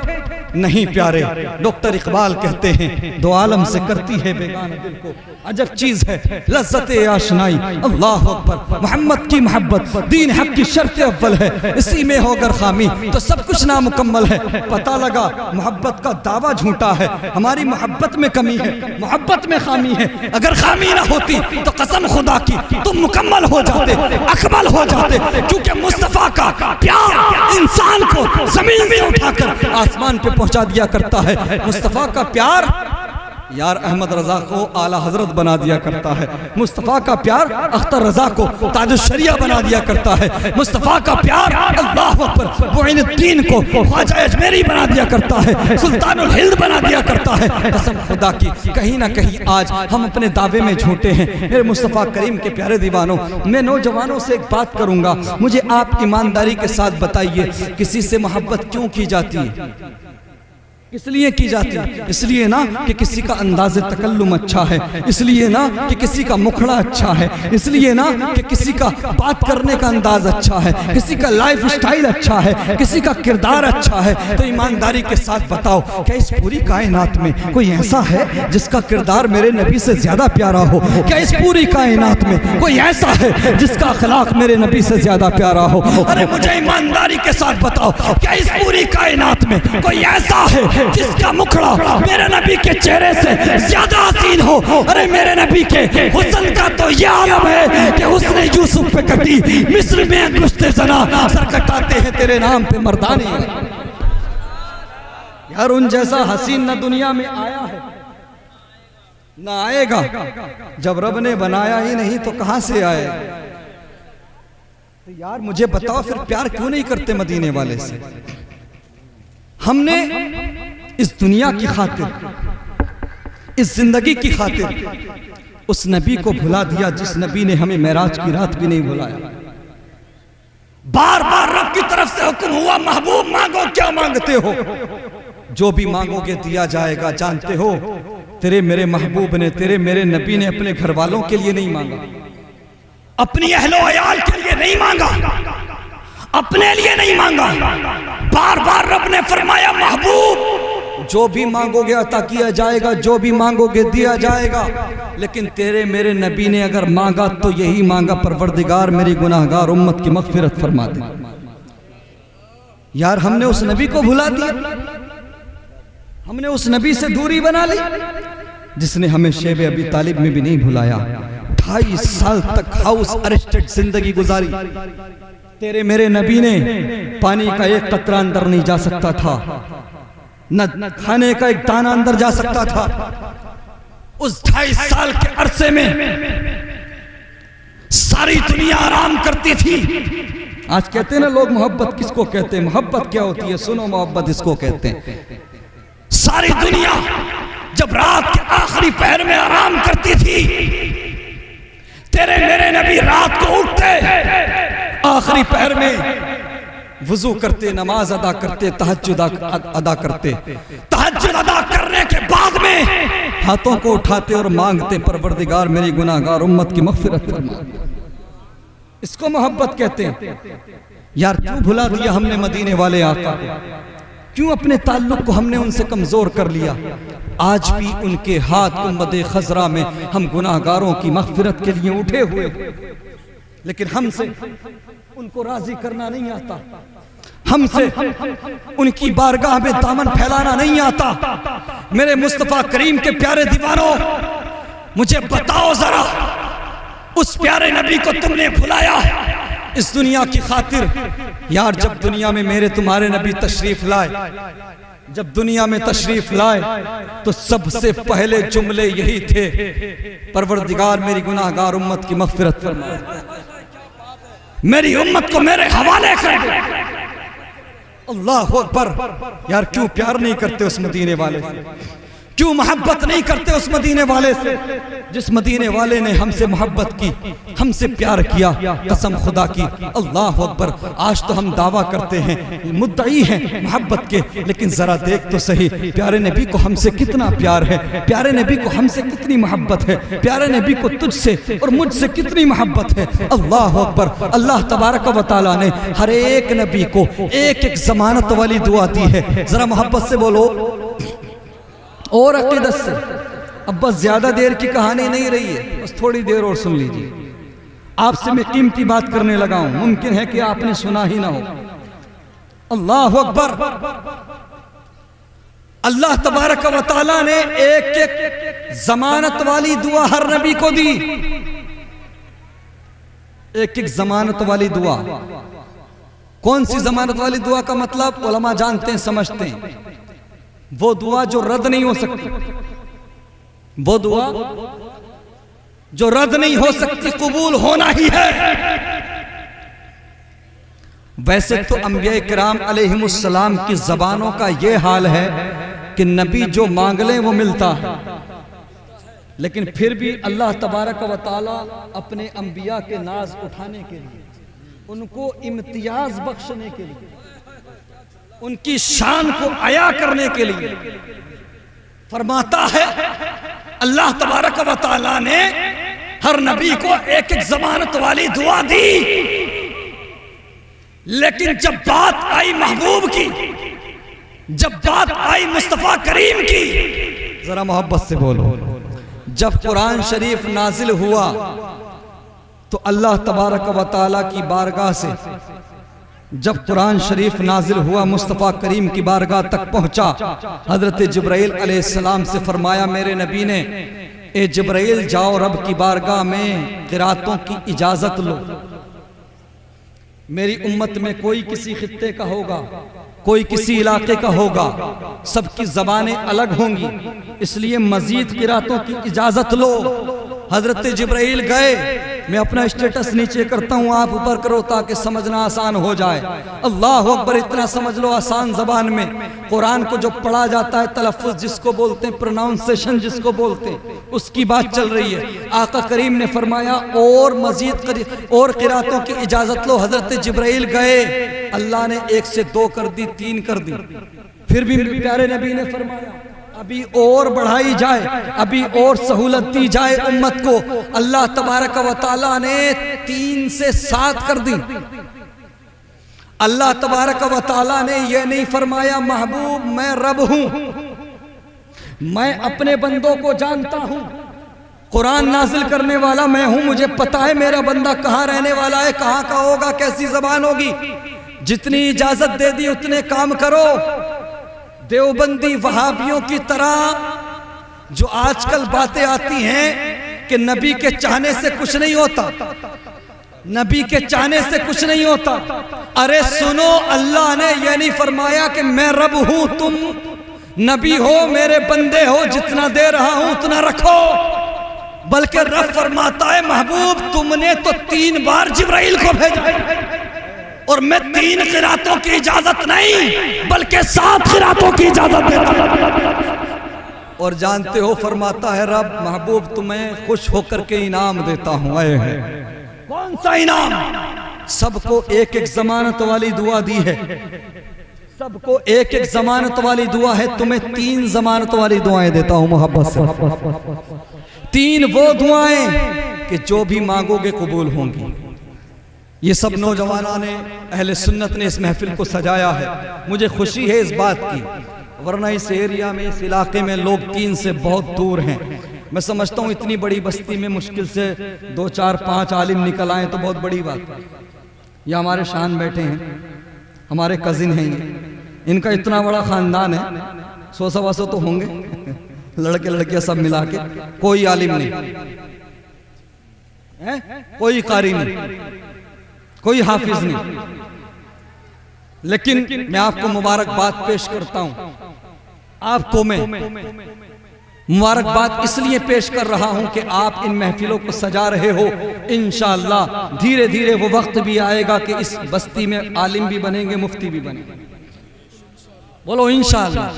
Speaker 1: नहीं प्यारे, डॉक्टर इकबाल कहते हैं, दो आलम से करती है बेगाना दिल को अजब चीज है लज्जते आशनाई। अल्लाह अकबर। मोहम्मद की मोहब्बत दीन हक की शर्त अव्वल है, इसी में हो अगर खामी तो सब कुछ नामुकम्मल है। पता लगा मोहब्बत का दावा झूठा है, हमारी मोहब्बत में कमी है, मोहब्बत में खामी है। अगर खामी ना होती तो कसम खुदा की तुम मुकम्मल हो जाते, अकमल हो जाते, क्योंकि मुस्तफा का प्यार इंसान को जमीन से उठाकर आसमान पे पहुंचा दिया करता है। मुस्तफा का प्यार यार अहमद रजा को आला हजरत बना दिया करता है। मुस्तफ़ा का प्यार अख्तर रजा को ताजुश शरिया बना दिया करता है। मुस्तफ़ा का प्यार अल्लाह अकबर मुइनुद्दीन को ख्वाजा अजमेरी बना दिया करता है, सुल्तानुल हिंद बना दिया करता है। कसम खुदा की कहीं ना कहीं आज हम अपने दावे में झूठे हैं। मेरे मुस्तफ़ा करीम के प्यारे दीवानों, मैं नौजवानों से एक बात करूंगा, मुझे आप ईमानदारी के साथ बताइए, किसी से मोहब्बत क्यों की जाती है? इसलिए की जाती है, इसलिए ना कि किसी का अंदाज़े तकल्लुम अच्छा है, इसलिए ना कि किसी का मुखड़ा अच्छा है, इसलिए ना कि किसी का बात करने का अंदाज अच्छा है, किसी का लाइफ स्टाइल अच्छा है, किसी का किरदार अच्छा है। तो ईमानदारी के साथ बताओ, क्या इस पूरी कायनात में कोई ऐसा है जिसका किरदार मेरे नबी से ज्यादा प्यारा हो? क्या इस पूरी कायनात में कोई ऐसा है जिसका अखलाक मेरे नबी से ज्यादा प्यारा हो? अरे मुझे ईमानदारी के साथ बताओ, क्या इस पूरी कायनात में कोई ऐसा है जिसका मुखड़ा मेरे नबी के चेहरे से ज्यादा हसीन हो? अरे मेरे नबी के हुस्न का तो ये आलम है कि उसने यूसुफ पे कटी, मिस्र में अंगुश्ते जना, सर कटाते हैं तेरे नाम पे मर्दानी। यार उन जैसा हसीन न दुनिया में आया है ना आएगा। जब रब ने बनाया ही नहीं तो कहां से आए? तो यार मुझे बताओ, फिर प्यार क्यों नहीं करते मदीने वाले से? हमने इस दुनिया की खातिर, इस जिंदगी की खातिर उस नबी को भुला दिया जिस नबी ने हमें मेराज की रात भी नहीं भुलाया। बार बार रब की तरफ से हुक्म हुआ, महबूब मांगो, क्या मांगते हो? जो भी मांगोगे दिया जाएगा। जानते हो तेरे मेरे महबूब ने, तेरे मेरे नबी ने अपने घर वालों के लिए नहीं मांगा, अपनी अहलो अयाल के लिए नहीं मांगा, अपने लिए नहीं मांगा। बार बार रब ने फरमाया, महबूब जो भी मांगोगे अता किया जाएगा, जो भी मांगोगे दिया जाएगा। लेकिन तेरे मेरे नबी ने अगर मांगा तो यही मांगा, परवरदिगार मेरी गुनाहगार उम्मत की मगफिरत फरमा दे। यार हमने उस नबी को भुला दिया, हमने उस नबी से दूरी बना ली जिसने हमें शेब अबी तालिब में भी नहीं भुलाया। 28 साल तक हाउस अरेस्टेड जिंदगी गुजारी। तेरे मेरे नबी ने पानी का एक कतरा अंदर नहीं जा सकता था, न खाने का एक दाना अंदर जा सकता था। उस 2.5 साल के अरसे में सारी दुनिया आराम करती थी। आज कहते हैं ना लोग, मोहब्बत किसको कहते हैं? मोहब्बत क्या होती है? सुनो, मोहब्बत इसको कहते हैं। सारी दुनिया जब रात के आखिरी पहर में आराम करती थी, तेरे मेरे नबी रात को उठते, आखिरी पहर में वुजू करते, नमाज अदा करते, तहज्जुद अदा करते। तहज्जुद अदा करने के बाद में हाथों को उठाते और मांगते, परवरदिगार मेरी गुनाहगार उम्मत की मगफिरत फरमा। इसको मोहब्बत कहते हैं। यार क्यों भुला दिया हमने मदीने वाले आका को? क्यों अपने ताल्लुक को हमने उनसे कमजोर कर लिया? आज भी उनके हाथ उम्मदे खजरा में हम गुनाहगारों की मगफिरत के लिए उठे हुए, लेकिन हमसे उनको राजी करना नहीं आता, हमसे उनकी बारगाह में दामन फैलाना नहीं आता। मेरे मुस्तफा करीम के प्यारे दीवानों, मुझे बताओ जरा, उस प्यारे नबी को तुमने भुलाया इस दुनिया की खातिर? यार जब दुनिया में मेरे तुम्हारे नबी तशरीफ लाए, जब दुनिया में तशरीफ लाए तो सबसे पहले जुमले यही थे, परवरदिगार मेरी गुनाहगार उम्मत की मगफिरत फरमा, मेरी उम्मत को मेरे हवाले कर दे। अल्लाह अकबर। यार क्यों प्यार नहीं करते उस मदीने वाले से? क्यों मोहब्बत नहीं करते उस मदीने वाले से, जिस मदीने वाले ने हमसे मोहब्बत की, हमसे प्यार किया? कसम खुदा की, अल्लाह अकबर। आज तो हम दावा करते हैं, मुद्दई हैं मोहब्बत के, लेकिन जरा देख तो सही प्यारे नबी को हमसे कितना प्यार है, प्यारे नबी को हमसे कितनी मोहब्बत है, प्यारे नबी को तुझसे और मुझसे कितनी मोहब्बत है। अल्लाह अकबर। अल्लाह तबारक व तआला ने हर एक नबी को एक एक जमानत वाली दुआ दी है। जरा मोहब्बत से बोलो और अकीदत से। अब बस ज्यादा देर की कहानी नहीं रही है, बस थोड़ी देर और सुन लीजिए। आपसे मैं कीमती बात करने लगा हूं, मुमकिन है कि आपने सुना ही ना हो। अल्लाह अकबर। अल्लाह तबारक व तआला ने एक एक जमानत वाली दुआ हर नबी को दी, एक एक जमानत वाली दुआ। कौन सी जमानत वाली दुआ का मतलब उलमा जानते हैं, समझते हैं? वो दुआ जो रद्द नहीं हो सकती, वो दुआ जो रद्द नहीं हो सकती, कबूल होना ही है। वैसे तो अंबिया किराम अलैहिमुस्सलाम की जबानों का ये हाल है कि नबी जो मांग ले वो मिलता है, लेकिन फिर भी अल्लाह तबारक व तआला अपने अंबिया के नाज उठाने के लिए, उनको इम्तियाज बख्शने के लिए, उनकी शान को आया करने के लिए फरमाता है। अल्लाह तबारक व तआला ने हर नबी को एक एक जमानत वाली दुआ दी, लेकिन जब बात आई महबूब की, जब बात आई मुस्तफा करीम की, जरा मोहब्बत से बोलो, जब कुरान शरीफ नाजिल हुआ तो अल्लाह तबारक व तआला की बारगाह से जब कुरान शरीफ नाजिल हुआ, मुस्तफ़ा करीम की बारगाह तक पहुंचा, हजरत जिब्राइल अलैहिस्सलाम से फरमाया मेरे नबी ने, ए जिब्राइल जाओ रब की बारगाह में क़िराअतों की इजाजत लो। मेरी उम्मत में कोई किसी खित्ते का होगा, कोई किसी इलाके का होगा, सबकी ज़बानें अलग होंगी, इसलिए मजीद क़िराअतों की इजाजत लो। हजरत जिब्राइल गए, मैं अपना स्टेटस नीचे करता हूँ, आप ऊपर करो ताकि समझना आसान हो जाए। अल्लाह अकबर, इतना समझ लो आसान जबान में कुरान को जो पढ़ा जाता है, तलफ़ुज़ जिसको बोलते हैं, प्रोनाउंसिएशन जिसको बोलते हैं, उसकी बात चल रही है। आका करीम ने फरमाया और मजीद और क़िरातों की इजाज़त लो। हज़रत जिब्राइल गए, अल्लाह ने 1 से 2 कर दी, 3 कर दी। फिर भी प्यारे नबी ने फरमाया अभी और बढ़ाई जाए, अभी और सहूलत दी जाए उम्मत को। अल्लाह तबारक व तआला ने 3 से 7 कर दी। अल्लाह तबारक व तआला ने यह नहीं फरमाया महबूब मैं रब हूं, मैं अपने बंदों को जानता हूं, कुरान नाजिल करने वाला मैं हूं, मुझे पता है मेरा बंदा कहां रहने वाला है, कहां का होगा, कैसी जबान होगी। जितनी इजाजत दे दी उतने काम करो। देवबंदी वहाबियों की तरह जो आजकल बातें आती हैं कि नबी के चाहने से कुछ नहीं होता, नबी के चाहने से कुछ नहीं होता। अरे सुनो, अल्लाह ने यह नहीं फरमाया कि मैं रब हूं, तुम नबी हो, मेरे बंदे हो, जितना दे रहा हूं उतना रखो। बल्कि रब फरमाता है महबूब तुमने तो 3 बार जिब्राइल को भेजा, और मैं 3 क़िरातों की इजाजत नहीं बल्कि 7 क़िरातों की इजाजत देता। और जानते हो फरमाता है रब महबूब तुम्हें खुश होकर के इनाम देता हूं। आए है कौन सा इनाम? सबको एक एक जमानत वाली दुआ दी है, सबको एक एक जमानत वाली दुआ है। तुम्हें 3 जमानत वाली दुआएं देता हूं मोहब्बत से। 3 वो दुआएं कि जो भी मांगोगे कबूल होंगी। ये सब नौजवानों ने, अहले सुन्नत ने इस महफिल को सजाया है। मुझे खुशी है इस बात की, वरना इस एरिया में, इस इलाके में लोग 3 से बहुत दूर हैं। मैं समझता हूँ इतनी बड़ी बस्ती में मुश्किल से 2, 4, 5 आलिम निकल आए तो बहुत बड़ी बात है। ये हमारे शान बैठे हैं, हमारे कजिन हैं, इनका इतना बड़ा खानदान है, 100-125 तो होंगे लड़के लड़कियां सब मिला के। कोई आलिम नहीं है, कोई कारी नहीं, कोई हाफिज नहीं। लेकिन मैं आपको मुबारकबाद पेश करता हूं। आपको मैं मुबारकबाद इसलिए पेश कर रहा हूं कि आप इन महफिलों को सजा रहे हो। इंशाअल्लाह धीरे धीरे वो वक्त भी आएगा कि इस बस्ती में आलिम भी बनेंगे, मुफ्ती भी बनेंगे। बोलो इंशाअल्लाह।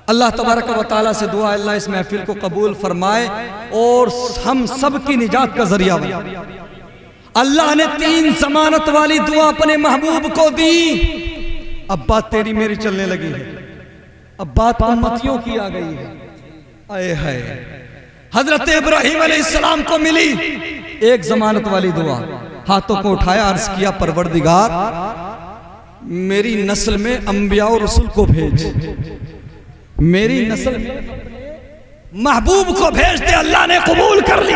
Speaker 1: अल्लाह तबारक व तआला से दुआ, अल्लाह इस महफिल को कबूल फरमाए और हम सब की निजात का जरिया बने। अल्लाह ने 3 जमानत वाली दुआ अपने महबूब को दी। अब बात तेरी मेरी चलने लगी है, अब बात उम्मतियों की आ गई है। आए हाय, हजरत इब्राहिम अलैहिस्सलाम को मिली एक जमानत वाली दुआ, हाथों को उठाया, अर्ज किया परवरदिगार मेरी नस्ल में अंबिया और रसूल को भेज, मेरी नस्ल में महबूब को भेज दे। अल्लाह ने कबूल कर ली।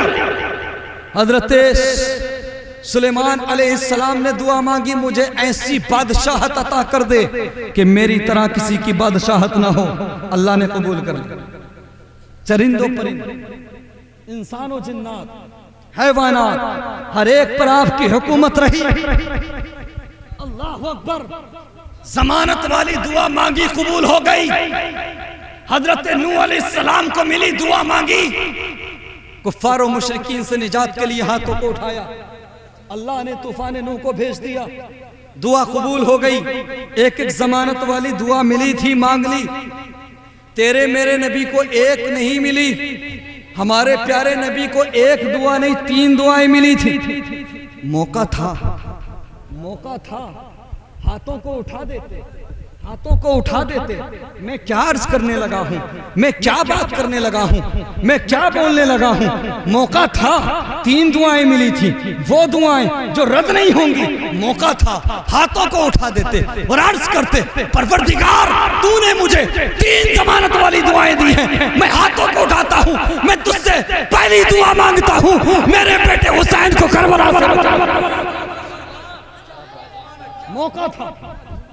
Speaker 1: हजरत सुलेमान अलैहिस्सलाम ने दुआ मांगी, मुझे ऐसी बादशाहत अता कर दे कि मेरी तरह किसी की बादशाहत ना हो। अल्लाह ने कबूल कर ली। चरिंदों परिंदों, इंसानों, जिन्नात, हैवानात, हर एक पर आपकी हुकूमत रही। अल्लाह अकबर। जमानत वाली दुआ मांगी, कबूल हो गई। हजरत नूह अलैहिस्सलाम को मिली, दुआ मांगी, कुफ्फार और मुशरिकीन से निजात के लिए हाथों को उठाया। अल्लाह ने तूफान नूह को भेज दिया, दुआ कबूल हो गई। एक एक जमानत वाली दुआ मिली थी, मांग ली। तेरे मेरे नबी को एक नहीं मिली, हमारे प्यारे नबी को एक दुआ नहीं 3 दुआएं मिली थी। मौका था, मौका था, हाथों को उठा देते, हाथों को उठा देते। मैं क्या अर्ज करने लगा हूं, मैं क्या बात करने लगा हूं, मैं क्या बोलने लगा हूं। मौका था, 3 दुआएं मिली थी, वो दुआएं जो रद्द नहीं होंगी। मौका था, हाथों को उठा देते और अर्ज करते परवरदिगार तूने मुझे 3 जमानत वाली दुआएं दी हैं, मैं हाथों को उठाता हूं, मैं तुझसे पहली दुआ मांगता हूं, मेरे बेटे हुसैन को करबला से बचा। मौका था,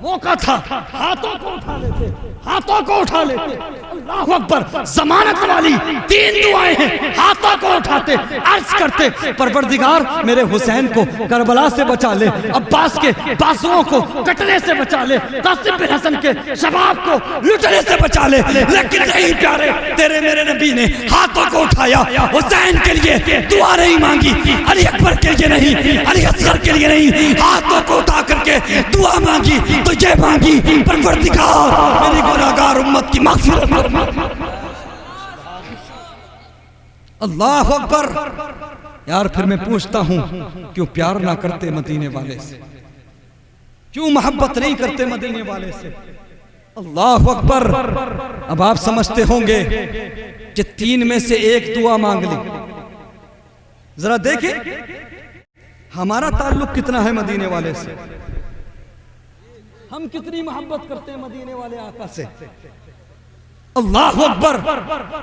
Speaker 1: मौका था, हाथों को उठा लेते, हाथों को उठा लेते अल्लाहु अकबर, जमानत वाली 3 दुआएं हैं। हाथों को उठाते अर्ज करते, परवरदिगार मेरे हुसैन को करबला से बचा ले, अब्बास के बाजुओं को कटने से बचा ले, कासिम बिन हसन के शबाब को लुटने से बचा ले। लेकिन नहीं प्यारे, तेरे मेरे नबी ने हाथों को उठाया, हुसैन के लिए दुआ नहीं मांगी, अली अकबर के लिए नहीं, अली असगर के लिए नहीं, हाथों को उठा करके दुआ मांगी। तो ये मांगी, परवरदिगार मेरी गुनाहगार उम्मत की मग़फ़िरत फरमा। अल्लाह अकबर। यार फिर मैं पूछता हूं, क्यों प्यार ना करते मदीने वाले से, क्यों मोहब्बत नहीं करते मदीने वाले से? अल्लाह अकबर। अब आप समझते होंगे कि 3 में से एक दुआ मांग ली। जरा देखें हमारा ताल्लुक कितना है मदीने वाले से, हम कितनी मोहब्बत करते हैं मदीने वाले आका से। अल्लाह अकबर।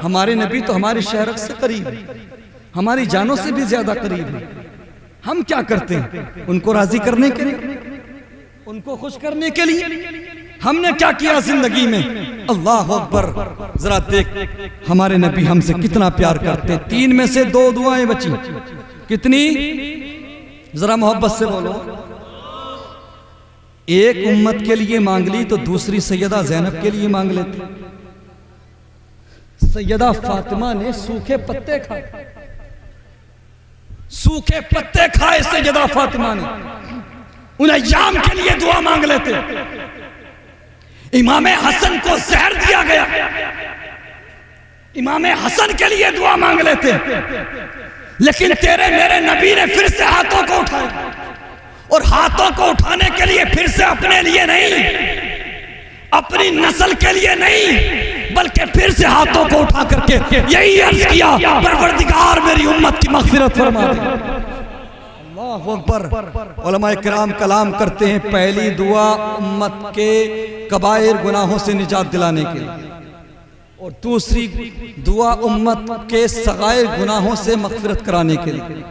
Speaker 1: हमारे नबी तो हमारी शहरत से करीब, हमारी जानों से भी ज्यादा करीब है। हम क्या करते हैं उनको राजी करने के लिए, उनको खुश करने के लिए हमने क्या किया जिंदगी में? अल्लाह अकबर। जरा देख हमारे नबी हमसे कितना प्यार करते हैं। 3 में से 2 दुआएं बची, कितनी? जरा मोहब्बत से बोलो। एक उम्मत के लिए मांग ली तो दूसरी सैयदा ज़ैनब के लिए मांग लेते। सैयदा फातिमा ने सूखे पत्ते खाए, सूखे पत्ते खाए सैयदा फातिमा ने, उन अय्याम के लिए दुआ मांग लेते। इमाम हसन को जहर दिया गया, इमाम हसन के लिए दुआ मांग लेते। लेकिन तेरे मेरे नबी ने फिर से हाथों को उठाया, और हाथों को उठाने के लिए फिर से अपने लिए नहीं, अपनी नस्ल के लिए नहीं, बल्कि फिर से हाथों को उठा करके यही अर्ज किया, परवरदिगार मेरी उम्मत की मग़फ़िरत फरमा दे। अल्लाहु अकबर। उलमाए किराम कलाम करते हैं, पहली दुआ उम्मत के कबाइर गुनाहों से निजात दिलाने के लिए, और दूसरी दुआ उम्मत के सगाइर गुनाहों से मग़फ़िरत कराने के लिए।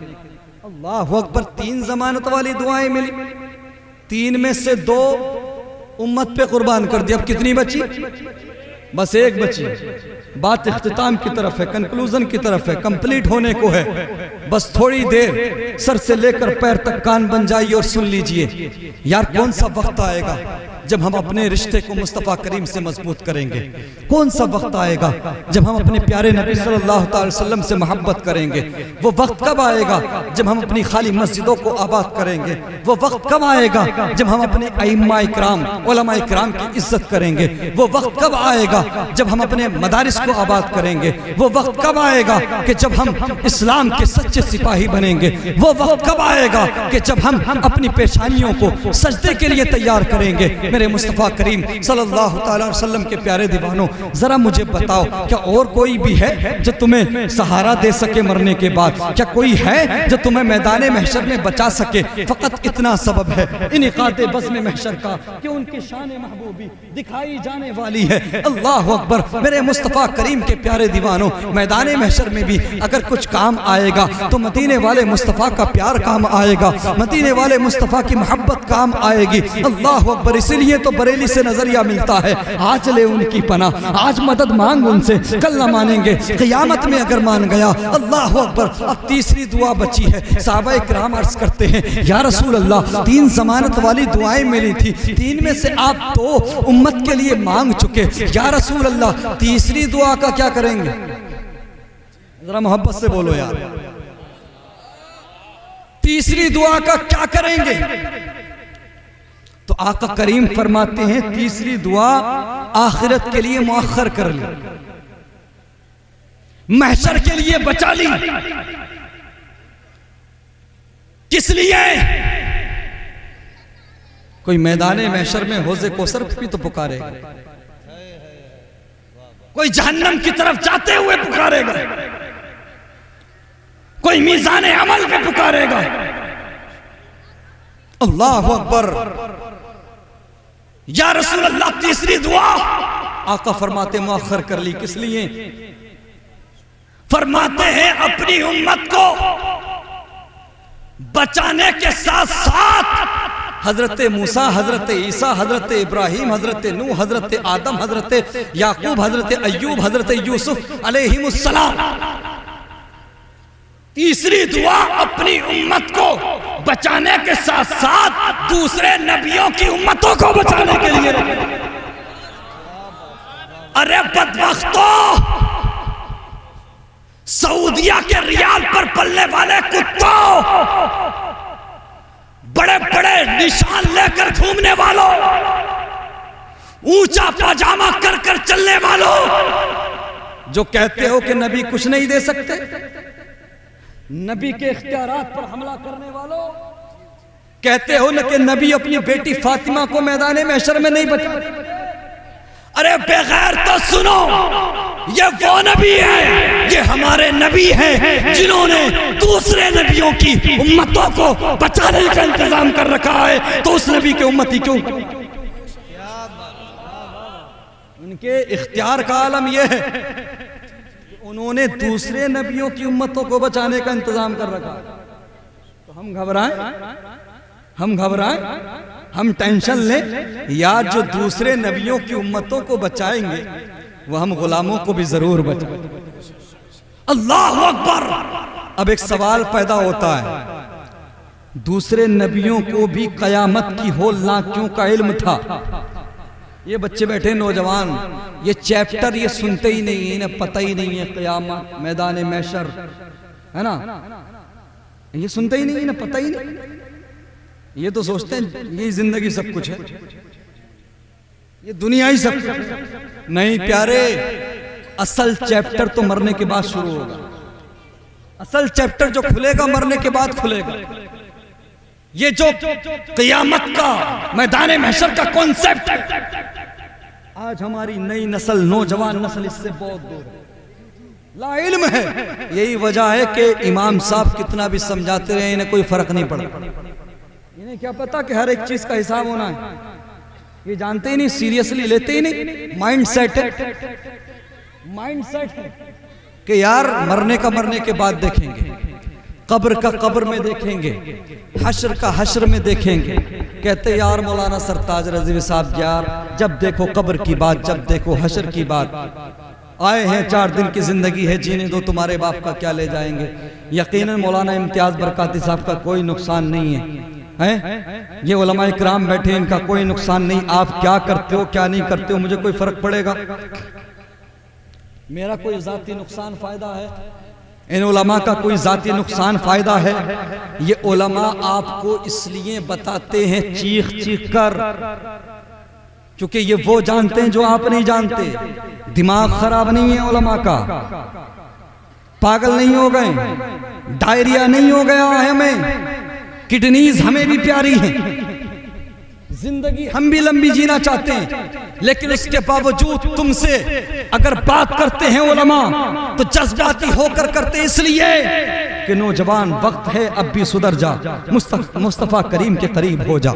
Speaker 1: अल्लाहु अकबर। 3 जमानत वाली दुआएं मिली, 3 में से 2 उम्मत पे कुर्बान कर दी। अब कितनी बची? बस एक बची। बात इख्तिताम की तरफ है, कंक्लूजन की तरफ है, कंप्लीट होने को है। बस थोड़ी देर सर से लेकर पैर तक कान बन जाइए और सुन लीजिए। यार कौन सा वक्त आएगा जब हम अपने रिश्ते को मुस्तफ़ा करीम से मजबूत करेंगे? कौन सा वक्त आएगा जब हम अपने प्यारे नबी सल्लल्लाहु अलैहि वसल्लम से मोहब्बत करेंगे? वो वक्त कब आएगा जब हम अपनी खाली मस्जिदों को आबाद करेंगे? वो वक्त कब आएगा जब हम अपने अइम्मा इकराम, उलमा इकराम की इज्जत करेंगे? वो वक्त कब आएगा जब हम अपने मदारिस को आबाद करेंगे? वो वक्त कब आएगा कि जब हम इस्लाम के सच्चे सिपाही बनेंगे? वो वक्त कब आएगा कि जब हम अपनी पेशानियों को सजदे के लिए तैयार करेंगे? मेरे मुस्तफ़ा करीम सल्लल्लाहु अलैहि वसल्लम के प्यारे दीवानों, जरा मुझे बताओ, क्या और कोई भी है जो तुम्हें सहारा दे सके मरने के बाद? क्या कोई है जो तुम्हें मैदान महशर में बचा सके? फकत इतना सबब है इनकाते बज़्म महशर का कि उनकी शान महबूबी दिखाई जाने वाली है। अल्लाह अकबर। मेरे मुस्तफ़ा करीम के प्यारे दीवानों, मैदान महशर में भी अगर कुछ काम आएगा तो मदीने वाले मुस्तफ़ा का प्यार काम आएगा, मदीने वाले मुस्तफ़ा की मोहब्बत काम आएगी। अल्लाह अकबर। इसीलिए तो बरेली से नजरिया मिलता है, आज ले उनकी पनाह, आज मदद मांग उनसे, कल ना मानेंगे क़यामत में अगर मान गया। अल्लाह अकबर। अब तीसरी दुआ बची है। सहाबा इकराम अर्ज करते हैं, या रसूल अल्लाह 3 जमानत वाली दुआएं मिली थी, 3 में से आप 2 उम्मत के लिए मांग चुके, या रसूल अल्लाह तीसरी दुआ का क्या करेंगे? जरा मोहब्बत से बोलो यार, तीसरी दुआ का क्या करेंगे? तो आका करीम फरमाते हैं, तीसरी दुआ आखिरत के लिए मुअख्खर कर ली, महशर के लिए बचा ली। किस लिए? कोई मैदान महशर में हौज़े कौसर भी तो पुकारेगा, कोई जहन्नम की तरफ जाते हुए पुकारेगा, कोई मीज़ान अमल पे पुकारेगा। अल्लाह अकबर। या रसूल अल्लाह तीसरी दुआ आका फरमाते मुअख्खर कर ली। किस लिए? फरमाते हैं अपनी उम्मत को बचाने के साथ साथ हजरत मूसा, हजरत ईसा, हजरत इब्राहिम, हजरत नूह, हजरत आदम, हजरत याकूब, हजरत अय्यूब, हजरत यूसुफ अलैहिमुस्सलाम। तीसरी दुआ अपनी उम्मत को बचाने के साथ साथ दूसरे नबियों की उम्मतों को बचाने के लिए। अरे बदबख्तों, सऊदिया के रियाल पर पलने वाले कुत्तों, बड़े बड़े निशान लेकर घूमने वालों, ऊंचा पाजामा कर कर चलने वालों, जो कहते हो कि नबी कुछ नहीं दे सकते, नबी के इख्तियारात पर हमला करने वालों, कहते हो न कि नबी अपनी बेटी फातिमा को मैदान महशर में नहीं बचा। अरे बेगैर तो सुनो, ये वो नबी है, ये हमारे नबी हैं जिन्होंने दूसरे नबियों की उम्मतों को बचाने का इंतजाम कर रखा है। तो उस नबी के उम्मती क्यों? उनके इख्तियार का आलम यह है, उन्होंने दूसरे नबियों की उम्मतों को बचाने का इंतजाम कर रखा। तो हम घबराएं, हम टेंशन लें, या जो दूसरे नबियों की उम्मतों को बचाएंगे वो हम गुलामों को भी जरूर बचाएंगे। अल्लाह अकबर। अब एक सवाल पैदा होता है, दूसरे नबियों को भी कयामत की होलनाकियों का इल्म था। ये बच्चे बैठे नौजवान, ये चैप्टर ये सुनते ही नहीं है, इन्हें पता ही नहीं है क़यामत, मैदान महशर, है ना, ये सुनते ही नहीं, इन्हें पता ही नहीं। ये तो सोचते हैं ये जिंदगी सब कुछ है, ये दुनिया ही सब कुछ है। नहीं प्यारे, असल चैप्टर तो मरने के बाद शुरू होगा। असल चैप्टर जो खुलेगा मरने के बाद खुलेगा। ये जो क़यामत का, मैदान महशर का कॉन्सेप्ट, आज हमारी नई नस्ल, नौजवान नस्ल इससे बहुत दूर है, ला इल्म है। यही वजह है कि इमाम साहब कितना भी समझाते रहे, इन्हें कोई फर्क नहीं पड़ा। इन्हें क्या पता कि हर एक चीज का हिसाब होना है, ये जानते ही नहीं, सीरियसली लेते ही नहीं। माइंड सेट है कि यार मरने का मरने के बाद देखेंगे, कब्र का कब्र में देखेंगे, हश्र का हश्र में देखेंगे। कहते यार मौलाना सरताज रज़वी साहब, यार जब देखो कब्र की बात, जब देखो हश्र की बात, आए हैं 4 दिन की जिंदगी है, जीने दो, तुम्हारे बाप का क्या ले जाएंगे। यकीनन मौलाना इम्तियाज बरकाती साहब का कोई नुकसान नहीं है, ये उलमाए किराम बैठे, इनका कोई नुकसान नहीं। आप क्या करते हो क्या नहीं करते हो, मुझे कोई फर्क पड़ेगा? मेरा कोई जाती नुकसान फायदा है? इन उलमा का कोई जाती नुकसान फायदा है? ये उलमा आपको इसलिए बताते हैं चीख चीख कर, क्योंकि ये वो जानते हैं जो आप नहीं जानते। दिमाग खराब नहीं है उलमा का, पागल नहीं हो गए, डायरिया नहीं हो गया है हमें, किडनीज हमें भी प्यारी हैं, जिंदगी हम भी लंबी जीना चाहते हैं, लेकिन उसके बावजूद तुमसे अगर बात करते हैं उलमा तो जज्बाती होकर करते इसलिए कि नौजवान वक्त है, अब भी सुधर जा, मुस्तफा करीम के करीब हो जा,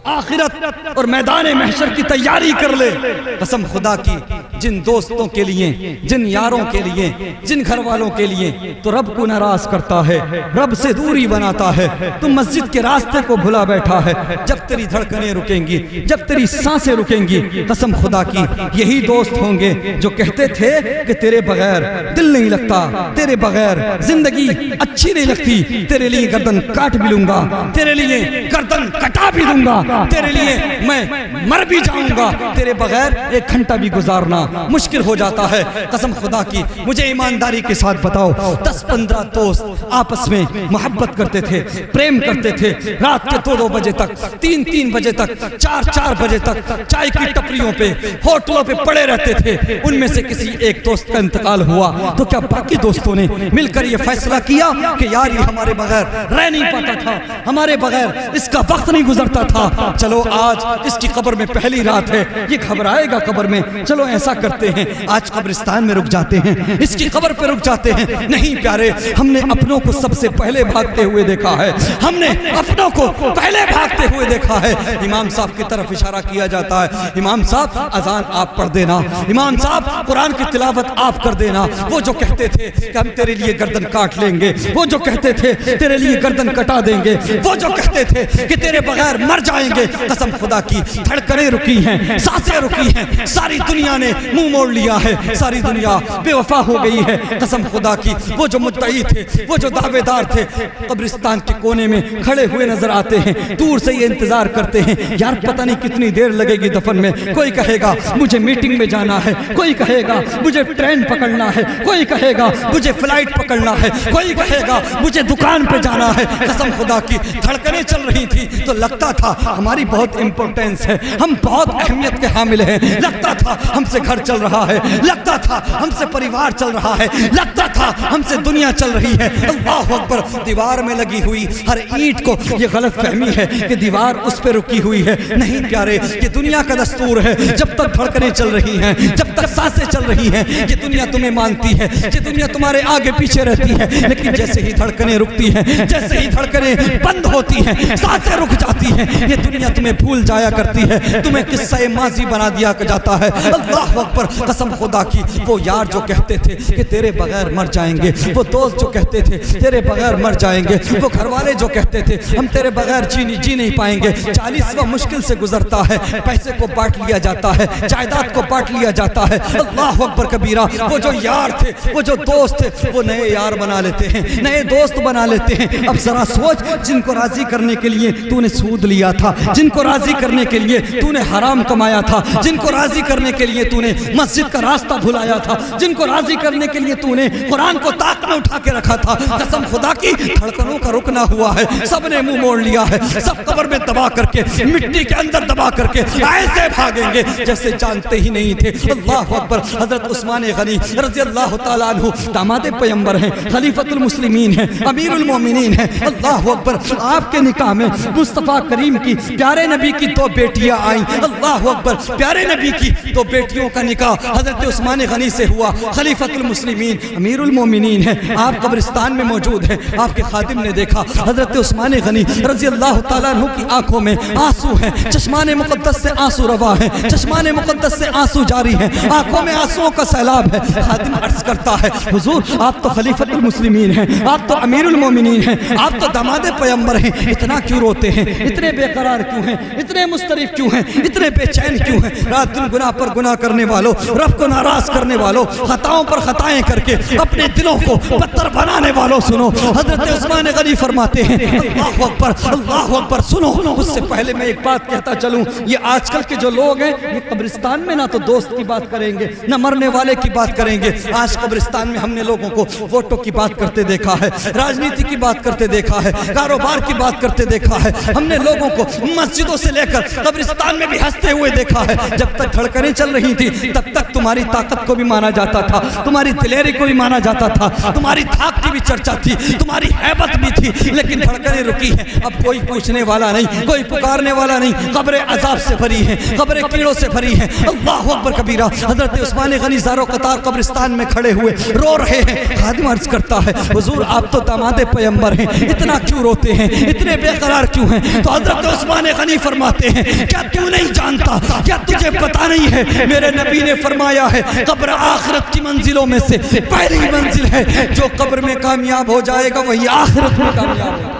Speaker 1: आखिरत और मैदान महशर की तैयारी कर ले। कसम खुदा की, जिन दोस्तों के लिए, जिन यारों के लिए, जिन घर वालों के लिए तो रब को नाराज करता है, रब से दूरी बनाता है, तुम मस्जिद के रास्ते को भुला बैठा है। जब तेरी धड़कनें रुकेंगी, जब तेरी सांसें रुकेंगी, कसम खुदा की यही दोस्त होंगे जो कहते थे कि तेरे बगैर दिल नहीं लगता, तेरे बगैर जिंदगी अच्छी नहीं लगती, तेरे लिए गर्दन काट भी लूंगा, तेरे लिए गर्दन कटा भी दूंगा, तेरे लिए मैं मर भी जाऊंगा, तेरे बगैर एक घंटा भी गुजारना मुश्किल हो जाता है। कसम खुदा की, मुझे ईमानदारी के साथ बताओ, 10-15 दोस्त आपस में मोहब्बत करते थे, प्रेम करते थे, रात के 2-2 बजे तक, 3-3 बजे तक, 4-4 बजे तक चाय की टपरियों पे, होटलों पे पड़े रहते थे। उनमें से किसी एक दोस्त का इंतकाल हुआ तो क्या बाकी दोस्तों ने मिलकर यह फैसला किया कि यार ये हमारे बगैर रह नहीं पाता था, हमारे बगैर इसका वक्त नहीं गुजरता था, चलो आज इसकी कब्र में पहली रात है, ये घबराएगा कब्र में, चलो ऐसा करते हैं, आज कब्रिस्तान में रुक जाते हैं, इसकी कब्र पे रुक जाते हैं। नहीं प्यारे, हमने अपनों को सबसे पहले भागते हुए देखा है, हमने अपनों को पहले भागते हुए देखा है। इमाम साहब की तरफ इशारा किया जाता है, इमाम साहब अजान आप पढ़ देना, इमाम साहब कुरान की तिलावत आप कर देना। वो जो कहते थे कि हम तेरे लिए गर्दन काट लेंगे, वो जो कहते थे तेरे लिए गर्दन कटा देंगे, वो जो कहते थे कि तेरे बगैर मर जाएंगे, कसम खुदा की धड़कनें रुकी हैं, सांसें रुकी हैं, सारी दुनिया ने मुंह मोड़ लिया है, सारी दुनिया बेवफा हो गई है। कसम खुदा की वो जो मुद्दई थे, वो जो दावेदार थे, कब्रिस्तान के कोने में खड़े हुए नजर आते हैं, दूर से ये इंतजार करते हैं, यार पता नहीं कितनी देर लगेगी दफन में। कोई कहेगा मुझे मीटिंग में जाना है, कोई कहेगा मुझे ट्रेन पकड़ना है, कोई कहेगा मुझे फ्लाइट पकड़ना है, कोई कहेगा मुझे दुकान पे जाना है। कसम खुदा की धड़कनें चल रही थी तो लगता था हमारी बहुत इंपॉर्टेंस है, हम बहुत अहमियत के हामिल हैं, लगता था हमसे घर चल रहा है, लगता था हमसे परिवार चल रहा है, लगता था हमसे दुनिया चल रही है। अल्लाह अकबर। दीवार में लगी हुई हर ईंट को ये गलत फहमी है कि दीवार उस पर रुकी हुई है। नहीं प्यारे, ये दुनिया का दस्तूर है, जब तक धड़कनें चल रही हैं, जब तक सांसें चल रही हैं, ये दुनिया तुम्हें मानती है, ये दुनिया तुम्हारे आगे पीछे रहती है। लेकिन जैसे ही धड़कनें रुकती हैं, जैसे ही धड़कनें बंद होती हैं, सांसें रुक जाती हैं, ये दुनिया तुम्हें भूल जाया करती है, तुम्हें किस्सा माजी बना दिया जाता है। अल्लाह अकबर। कसम खुदा की वो यार जो कहते थे कि तेरे बगैर मर जाएंगे, वो दोस्त जो कहते थे तेरे बगैर मर जाएंगे, वो घरवाले जो कहते थे हम तेरे बगैर जी नहीं पाएंगे। 40वां मुश्किल से गुजरता है, पैसे को बांट लिया जाता है, जायदाद को बांट लिया जाता है। अल्लाह अकबर कबीरा। वो जो यार थे, वो जो दोस्त थे, वो नए यार बना लेते हैं, नए दोस्त बना लेते हैं। अब जरा सोच, जिनको राजी करने के लिए तूने सूद लिया था, जिनको राजी करने के लिए तूने हराम कमाया था, जिनको राजी करने के लिए तूने मस्जिद का रास्ता भुलाया था, जिनको राजी करने के लिए तूने कुरान को ताक में उठा के रखा था, कसम खुदा की धड़कनों का रुकना हुआ है, सबने मुंह मोड़ लिया है, सब कब्र में दबा करके, मिट्टी के अंदर दबा करके ऐसे भागेंगे जैसे जानते ही नहीं थे। अल्लाह अकबर। हजरत उस्मान गनी रज़ी अल्लाह तआला अन्हु दामाद पैगंबर हैं, खलीफतुल मुस्लिमीन हैं, अमीरुल मोमिनीन हैं। अल्लाह अकबर। आपके निकाह में मुस्तफ़ा करीम की, प्यारे नबी की 2 बेटियां आईं। अल्लाह अकबर। प्यारे नबी की 2 बेटियों का निकाह हजरत उस्मान गनी से हुआ। खलीफतुल मुस्लिमीन अमीरुल मोमिनीन है, आप कब्रिस्तान में मौजूद हैं। आपके खादिम ने देखा हजरत उस्मान गनी रज़ी अल्लाह तआला अन्हु की आंखों में आंसू हैं, चश्माने मुक़द्दस से आंसू रवा है, चश्माने मुक़द्दस से आंसू जारी है, आंखों में आंसुओं का सैलाब है। खादिम अर्ज करता है हुजूर आप तो खलीफतुल मुस्लिमीन हैं, आप तो अमीरुल मोमिनीन हैं, आप तो दामाद पैगंबर हैं, इतना क्यों रोते हैं, इतने बेकरार क्यों हैं, इतने मुस्तरिफ क्यों हैं, इतने बेचैन क्यों हैं? रात दिन गुनाह पर गुनाह करने वालों, रब को नाराज करने वालों, खताओं पर खताएं करके अपने दिलों को पत्थर बनाने वालों, सुनो हजरत उस्मान गनी फरमाते हैं अल्लाह अकबर, अल्लाह अकबर। सुनो, उससे पहले मैं एक बात कहता चलूं, ये आजकल के जो लोग हैं ये कब्रिस्तान में ना तो दोस्त की बात करेंगे, ना मरने वाले की बात करेंगे। आज कब्रिस्तान में हमने लोगों को वोटों की बात करते देखा है, राजनीति की बात करते देखा है, कारोबार की बात करते देखा है, हमने लोगों को मस्जिदों से लेकर कब्रिस्तान में भी हंसते हुए देखा है। जब तक धड़कनें चल रही थी तब तक तुम्हारी ताकत को भी माना जाता था, तुम्हारी दिलेरी को भी माना जाता था, तुम्हारी धाक की भी चर्चा थी, तुम्हारी हैबत भी थी। लेकिन धड़कनें रुकी हैं, अब कोई पूछने वाला नहीं, कोई पुकारने वाला नहीं, कब्रें अजाब से भरी हैं, कब्रें कीड़ों से भरी हैं। अल्लाह अकबर कबीरा। हजरत उस्मान गनी ज़ारो कतार कब्रिस्तान में खड़े हुए रो रहे हैं। खादिम अर्ज करता है हुजूर आप तो दामाद पैगंबर हैं, इतना क्यों रोते हैं, इतने बेकरार क्यों हैं? तो हजरत उस्मान गनी फरमाते हैं क्या तू नहीं जानता, क्या तुझे पता नहीं है, मेरे नबी ने फरमाया है कब्र आखिरत की मंजिलों में से पहली मंजिल है, जो कब्र में कामयाब हो जाएगा वही आखिरत में कामयाब होगा।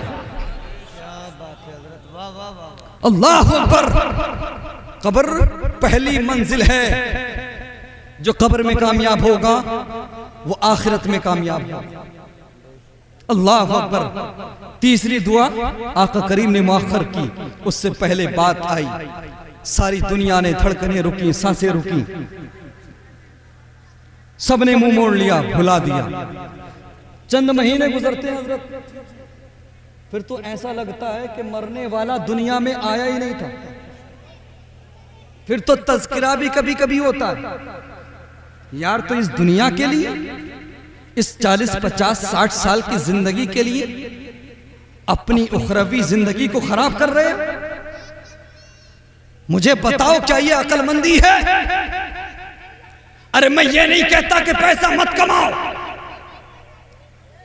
Speaker 1: अल्लाह अकबर। कब्र पहली मंजिल है, जो कब्र में कामयाब होगा वो आखिरत में कामयाब होगा। अल्लाह अकबर। तीसरी दुआ आका करीम ने मुअख्खर की, उससे पहले बात आई, सारी दुनिया ने धड़कनें रुकी, सांसें रुकी, सबने मुंह मोड़ लिया, भुला दिया। चंद महीने गुजरते हैं हजरत, फिर तो ऐसा लगता है कि मरने वाला दुनिया में आया ही नहीं था। फिर तो तज़किरा भी कभी कभी होता है, यार तो इस दुनिया के लिए, इस 40, 50, 60 साल की जिंदगी के लिए अपनी उखरवी जिंदगी को खराब कर रहे हैं। मुझे बताओ क्या ये अक्लमंदी है? अरे मैं ये नहीं कहता कि पैसा मत कमाओ,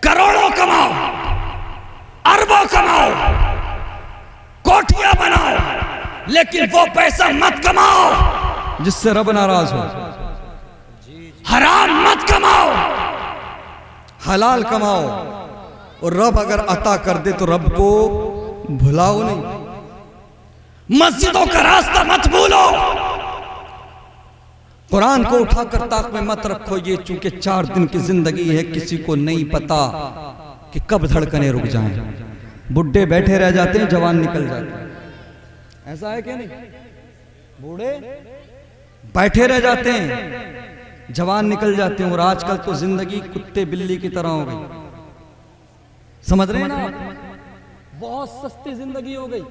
Speaker 1: करोड़ों कमाओ, अरबों कमाओ, कोठियां बनाओ, लेकिन वो पैसा मत कमाओ जिससे रब नाराज हो। हराम मत कमाओ, हलाल कमाओ। और रब अगर अता कर दे तो रब को भुलाओ नहीं। मस्जिदों का रास्ता मत भूलो। कुरान को उठाकर ताक में मत रखो। ये चूंकि 4 दिन की जिंदगी है, किसी को नहीं पता कि कब धड़कने रुक जाएं। बुढ़े बैठे रह जाते हैं, जवान निकल जाते हैं। ऐसा है क्या नहीं? बूढ़े बैठे रह जाते हैं, जवान निकल जाते हैं। और आजकल तो जिंदगी कुत्ते बिल्ली की तरह हो गई। समझ रहे हैं ना आप? बहुत सस्ती जिंदगी हो गई,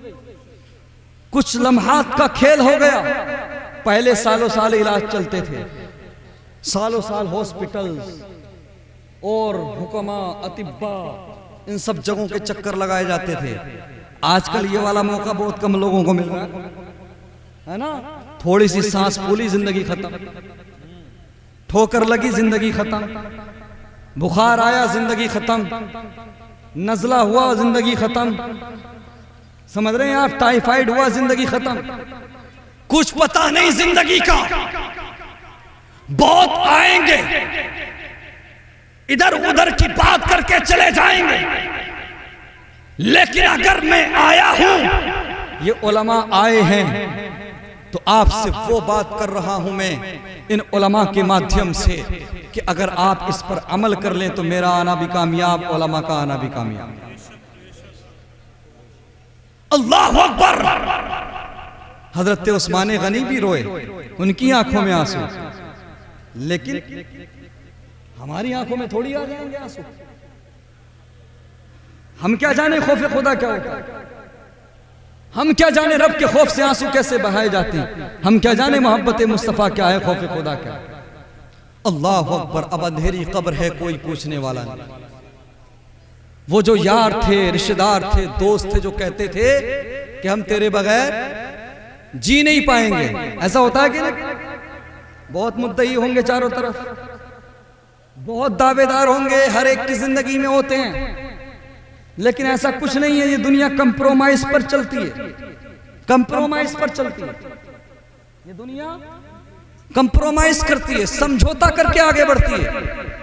Speaker 1: कुछ लम्हात का खेल हो गया। पहले सालों साल इलाज चलते थे, सालों साल हॉस्पिटल्स और हुक्मा अतिब्बा इन सब जगहों के चक्कर लगाए जाते थे। आजकल ये वाला मौका बहुत कम लोगों को मिल रहा है ना? थोड़ी सी सांस फूली जिंदगी खत्म, ठोकर लगी जिंदगी खत्म, बुखार आया जिंदगी खत्म, नजला हुआ जिंदगी खत्म। समझ रहे हैं आप? टाइफाइड हुआ जिंदगी खत्म। कुछ पता नहीं जिंदगी का। बहुत आएंगे, इधर उधर की बात करके चले जाएंगे। लेकिन अगर मैं आया हूं, ये उलमा आए हैं, तो आपसे वो बात कर रहा हूं मैं इन उलमा के माध्यम से कि अगर आप इस पर अमल कर लें तो मेरा आना भी कामयाब, उलमा का आना भी कामयाब। अल्लाह अकबर। हजरत उस्मान गनी भी रोए, उनकी आंखों में आंसू, लेकिन हमारी आंखों में थोड़ी आ जाएंगे आंसू। हम क्या जाने खौफ खुदा क्या होता है, हम क्या जाने रब के खौफ से आंसू कैसे बहाए जाते हैं, हम क्या जाने मोहब्बत मुस्तफा क्या है, खौफ खुदा क्या है। अल्लाह अकबर। अब अंधेरी कब्र है, कोई पूछने वाला नहीं। वो जो यार थे, रिश्तेदार थे, दोस्त थे, जो कहते थे कि हम तेरे बगैर जी नहीं पाएंगे, ऐसा होता है कि नहीं? बहुत मुद्दई होंगे चारों तरफ, बहुत दावेदार होंगे, हर एक की जिंदगी में होते हैं, लेकिन ऐसा कुछ नहीं है। ये दुनिया कंप्रोमाइज पर चलती है, कंप्रोमाइज पर चलती है। ये दुनिया कंप्रोमाइज करती है, समझौता करके आगे बढ़ती है।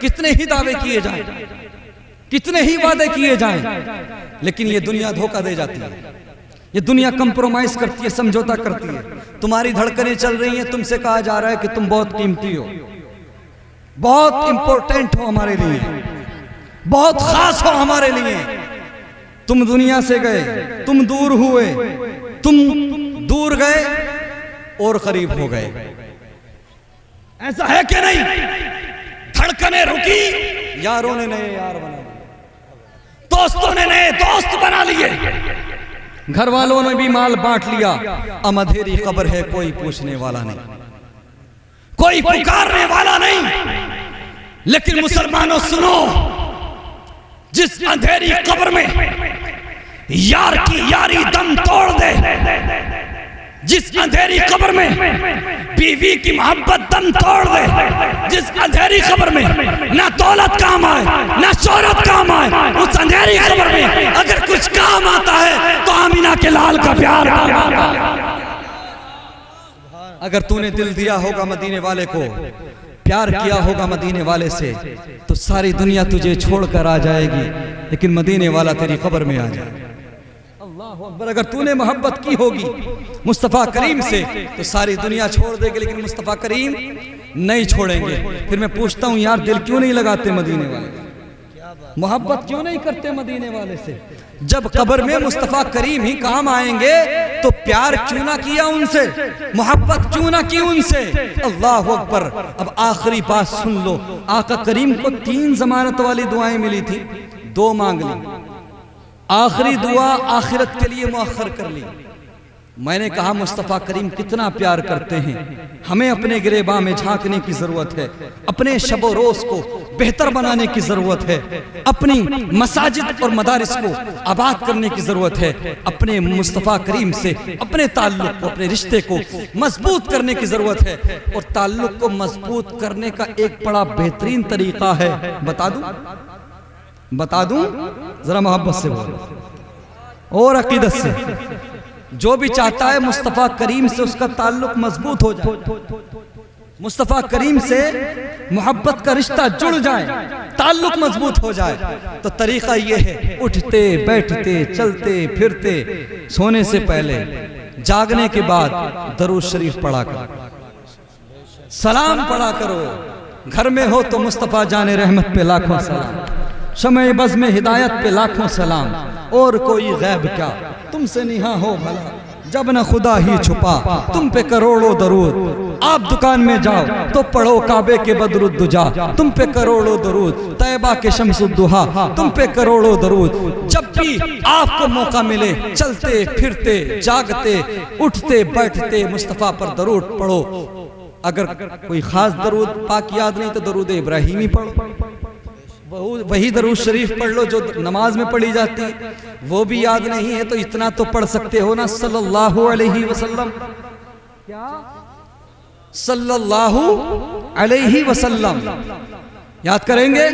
Speaker 1: कितने ही दावे किए जाएं, कितने ही वादे किए जाएं, लेकिन ये दुनिया धोखा दे जाती है। ये दुनिया कंप्रोमाइज करती है, समझौता करती है। तुम्हारी धड़कनें चल रही हैं, तुमसे कहा जा रहा है कि तुम बहुत कीमती हो, बहुत इंपॉर्टेंट हो हमारे लिए, बहुत खास हो हमारे लिए। तुम दुनिया से गए, तुम दूर हुए, तुम दूर गए और करीब हो गए। ऐसा है कि नहीं? धड़कनें रुकी, यारों ने नए यार बना लिए, दोस्तों ने नए दोस्त बना लिए, घर वालों ने भी माल बांट लिया। अब अंधेरी कब्र है, कोई पूछने वाला नहीं, कोई पुकारने वाला नहीं। लेकिन मुसलमानों सुनो, जिस अंधेरी कब्र में यार की यारी दम तोड़ दे, जिस अंधेरी कब्र में बीवी की मोहब्बत दम तोड़ दे, जिस अंधेरी कब्र में ना दौलत काम आए ना शोहरत काम आए, उस अंधेरी कब्र में अगर कुछ काम आता है तो आमीना के लाल का प्यार काम आता है। अगर तूने दिल दिया होगा मदीने वाले को, प्यार किया होगा मदीने वाले से, तो सारी दुनिया तुझे छोड़कर आ जाएगी, लेकिन मदीने वाला तेरी कब्र में आ जाएगा। अल्लाह अकबर। अगर तूने मोहब्बत की होगी मुस्तफ़ा करीम से तो सारी दुनिया छोड़ देगी, लेकिन मुस्तफ़ा करीम नहीं छोड़ेंगे। फिर मैं पूछता हूँ यार, दिल क्यों नहीं लगाते मदीने वाले, मोहब्बत क्यों नहीं करते मदीने वाले से? जब कब्र में मुस्तफ़ा करीम ही काम आएंगे तो प्यार क्यों ना किया उनसे, मोहब्बत क्यों ना की उनसे। अल्लाह अकबर। अब आखिरी बात सुन लो, आका करीम को 3 जमानत वाली दुआएं मिली थी, 2 मांग ली, आखिरी दुआ आखिरत के लिए मुअख्खर कर ली। मैंने कहा मुस्तफ़ा करीम कितना प्यार करते हैं, हमें अपने गिरेबां में झांकने की जरूरत है, अपने शबो रोज को बेहतर बनाने की जरूरत है, अपनी मसाजिद और मदारिस को आबाद करने की जरूरत है, अपने मुस्तफ़ा करीम से अपने ताल्लुक को, अपने रिश्ते को मजबूत करने की जरूरत है। और ताल्लुक को मजबूत करने का एक बड़ा बेहतरीन तरीका है, बता दूं जरा मोहब्बत से बोलो और अकीदत से। जो भी चाहता है मुस्तफ़ा करीम से उसका ताल्लुक मजबूत हो जाए, मुस्तफ़ा करीम से मोहब्बत का रिश्ता जुड़ जाए, ताल्लुक मजबूत हो जाए, तो तरीका ये है, उठते बैठते चलते फिरते सोने से पहले जागने के बाद दरूद शरीफ पढ़ा करो, सलाम पढ़ा करो। घर में हो तो मुस्तफ़ा जाने रहमत पे लाखों सलाम, शमे बज़ में हिदायत पे लाखों सलाम, और कोई गैब क्या तुमसे निहा हो भला, जब न खुदा ही छुपा तुम पे करोड़ों दरूद। आप दुकान में जाओ तो पढ़ो काबे के बदरुद्दुजा, तुम पे करोड़ों दरूद। तैबा के शम्सुद्दुहा, तुम पे करोड़ों दरूद। जब भी आपको मौका मिले, चलते फिरते जागते उठते बैठते मुस्तफ़ा पर दरूद पढ़ो। अगर कोई खास दरूद पाक याद नहीं तो दरूद इब्राहिमी पढ़ो, वही दरूद शरीफ पढ़ लो जो नमाज में पढ़ी जाती है। वो भी याद नहीं है तो इतना तो पढ़ सकते हो ना, सल्लल्लाहु अलैहि वसल्लम। क्या? सल्लल्लाहु अलैहि वसल्लम याद करेंगे।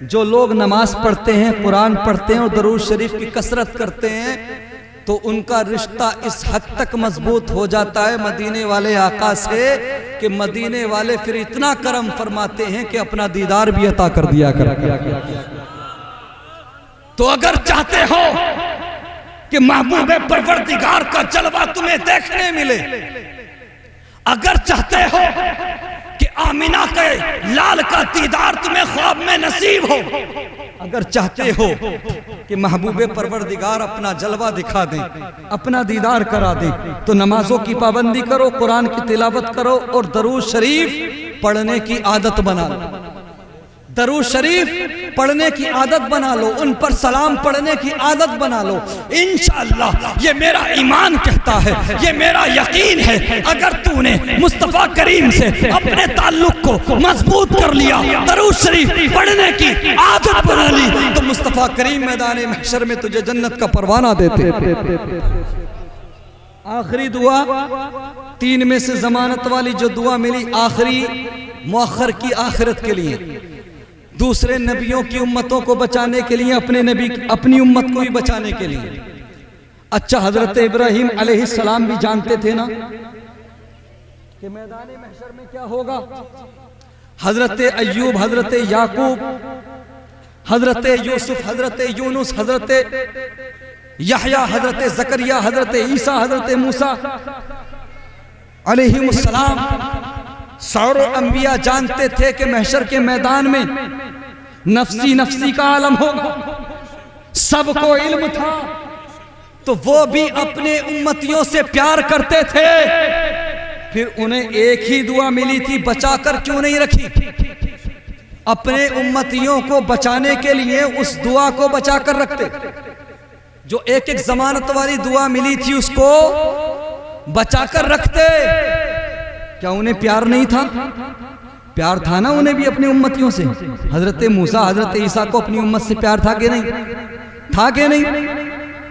Speaker 1: जो लोग नमाज पढ़ते हैं, कुरान पढ़ते हैं और दरूद शरीफ की कसरत करते हैं, तो उनका रिश्ता इस हद तक मजबूत हो जाता है मदीने वाले आका से कि मदीने वाले फिर इतना करम फरमाते हैं कि अपना दीदार भी अता कर दिया कर। तो अगर चाहते हो कि महबूब परवरदिगार का जलवा तुम्हें देखने मिले, अगर चाहते हो कि आमिना के लाल का दीदार तुम्हें ख्वाब में नसीब हो, अगर चाहते हो कि महबूब परवरदिगार अपना जलवा दिखा दें, अपना दीदार करा दें, तो नमाजों की पाबंदी करो, कुरान की तिलावत करो और दरूद शरीफ पढ़ने की आदत बना लो। दरूद शरीफ पढ़ने की आदत बना लो, उन पर सलाम पढ़ने की आदत बना लो। इंशाअल्लाह ये मेरा ईमान कहता है, ये मेरा यकीन है, अगर तूने मुस्तफ़ा करीम से अपने ताल्लुक को मजबूत कर लिया, दरूद शरीफ पढ़ने की आदत बना ली, तो मुस्तफ़ा करीम मैदान महशर में तुझे जन्नत का परवाना देते। आखिरी दुआ, तीन में से जमानत वाली जो दुआ मिली, आखिरी मुअख्खर की आखिरत के लिए, दूसरे नबियों की उम्मतों को बचाने के लिए, अपने नबी अपनी उम्मत को भी बचाने के लिए। अच्छा, हजरत इब्राहिम अलैहिस्सलाम भी जानते थे ना कि मैदान महशर में क्या होगा। हजरत अय्यूब, हजरत याकूब, हजरत यूसुफ, हजरत यूनुस, हजरत यहया, हजरत जकरिया, हजरत ईसा, हजरत मूसा अलैहिमुस्सलाम, सारों अंबिया जानते थे कि महशर के मैदान में नफ्सी नफ्सी का आलम होगा, सबको इल्म था। तो वो भी अपने उम्मतियों से प्यार करते थे। फिर उन्हें एक ही दुआ मिली थी, बचाकर क्यों नहीं रखी? अपने उम्मतियों को बचाने के लिए उस दुआ को बचाकर रखते। जो एक एक जमानत वाली दुआ मिली थी उसको बचाकर रखते। क्या उन्हें प्यार नहीं था? प्यार था ना उन्हें भी अपनी उम्मतियों से। हजरत मूसा, हजरत ईसा को अपनी उम्मत से प्यार था कि नहीं? था कि नहीं?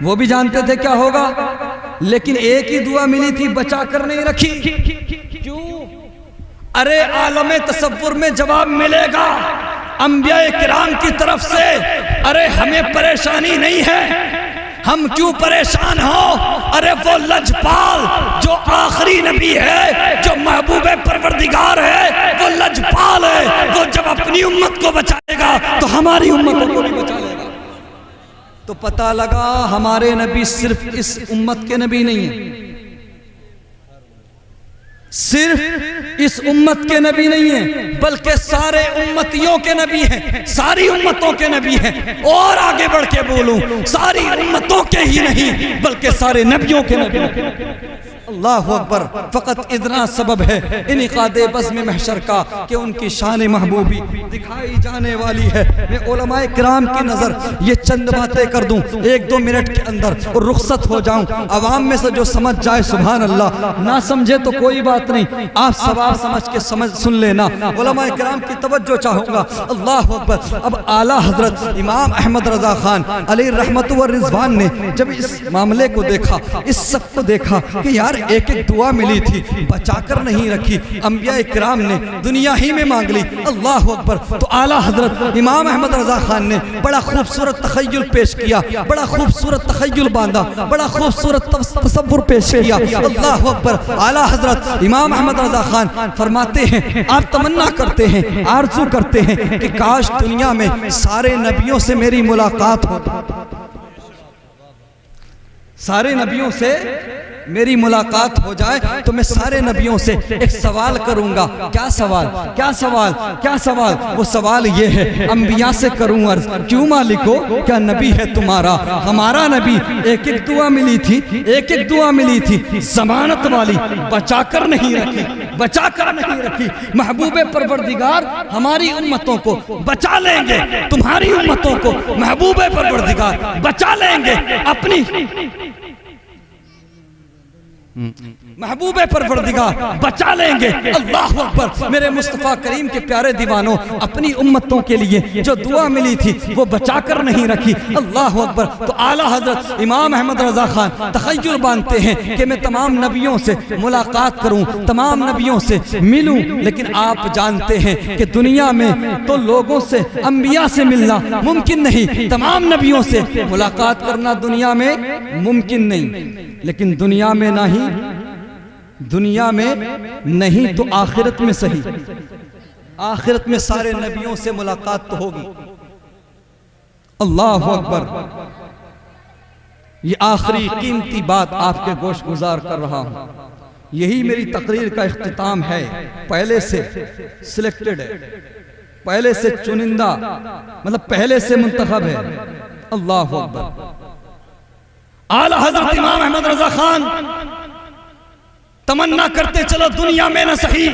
Speaker 1: वो भी जानते थे क्या होगा, लेकिन एक ही दुआ मिली थी, बचा कर नहीं रखी। क्यों? अरे आलमे तसव्वुर में जवाब मिलेगा अंबिया किराम की तरफ से। अरे हमें परेशानी नहीं है, हम क्यों परेशान हो? अरे वो लजपाल जो आखिरी नबी है, जो महबूब परवरदिगार है, वो लजपाल है। वो जब अपनी उम्मत को बचाएगा तो हमारी उम्मत को भी बचा लेगा। तो पता लगा हमारे नबी सिर्फ इस उम्मत के नबी नहीं है, सिर्फ इस उम्मत के नबी नहीं है, बल्कि सारे उम्मतियों के नबी हैं, सारी उम्मतों के नबी हैं। और आगे बढ़ के बोलूं, सारी उम्मतों के ही नहीं बल्कि सारे नबियों के नबी हैं। अल्लाह अकबर। फ़कत इतना सबब है इनक़ादे बज़्म महशर का कि उनकी शान महबूबी दिखाई जाने वाली है। मैं उलमाए किराम की नज़र ये चंद बातें कर दूं 1-2 मिनट के अंदर और रुखसत हो जाऊं। अवाम में से जो समझ जाए सुभान अल्लाह, ना समझे तो कोई बात नहीं, आप सवाल समझ के समझ सुन लेना। उलमाए किराम की तवज्जो चाहूँगा। अल्लाह अकबर। अब आला हजरत इमाम अहमद रज़ा खान अलैहि रहमत व रिज़वान ने जब इस मामले को देखा, इस सब को देखा कि यार एक एक दुआ मिली थी बचाकर नहीं रखी, अंबिया इकराम ने दुनिया ही में मांग ली। अल्लाह अकबर। तो आला हजरत इमाम अहमद रज़ा खान ने बड़ा खूबसूरत तखय्युल पेश किया, बड़ा खूबसूरत तखय्युल बांधा, बड़ा खूबसूरत तसव्वुर पेश किया। अल्लाह अकबर। आला हजरत इमाम अहमद रज़ा खान फरमाते हैं, आप तमन्ना करते हैं, आरज़ू करते हैं कि काश दुनिया में सारे नबियों से मेरी मुलाकात हो, सारे नबियों से मेरी मुलाकात हो जाए तो मैं सारे नबियों से एक सवाल करूंगा। क्या सवाल, क्या सवाल, क्या सवाल? वो सवाल ये है, अंबिया से करूं अर्ज, क्यों मालिको क्या नबी है तुम्हारा हमारा नबी? एक एक दुआ मिली थी, एक एक दुआ मिली थी, जमानत वाली, बचाकर नहीं रखी, बचाकर नहीं रखी। महबूबे परवरदिगार हमारी उम्मतों को बचा लेंगे, तुम्हारी उम्मतों को महबूबे परवरदिगार बचा लेंगे, अपनी महबूबे परवरदिगार बचा लेंगे। अल्लाह अकबर। मेरे मुस्तफ़ा करीम के प्यारे दीवानों, अपनी उम्मतों के लिए जो दुआ मिली थी वो बचाकर नहीं रखी। अल्लाह अकबर। तो आला हजरत इमाम अहमद रज़ा खान तखय्युल बांधते हैं कि मैं तमाम नबियों से मुलाकात करूं, तमाम नबियों से मिलूं, लेकिन आप जानते हैं कि दुनिया में तो लोगों से, अंबिया से मिलना मुमकिन नहीं, तमाम नबियों से मुलाकात करना दुनिया में मुमकिन नहीं। लेकिन दुनिया में नहीं, दुनिया में नहीं तो आखिरत में सही, आखिरत में सारे नबियों से मुलाकात तो होगी। अल्लाह अकबर। ये आखिरी कीमती बात आपके गोश गुजार कर रहा हूं। यही मेरी तकरीर का इख्तिताम है। पहले से सिलेक्टेड है, पहले से चुनिंदा, मतलब पहले से मुंतखब है। अल्लाह अकबर। आला हजरत इमाम अहमद रज़ा खान तमन्ना करते चलो दुनिया में न सही,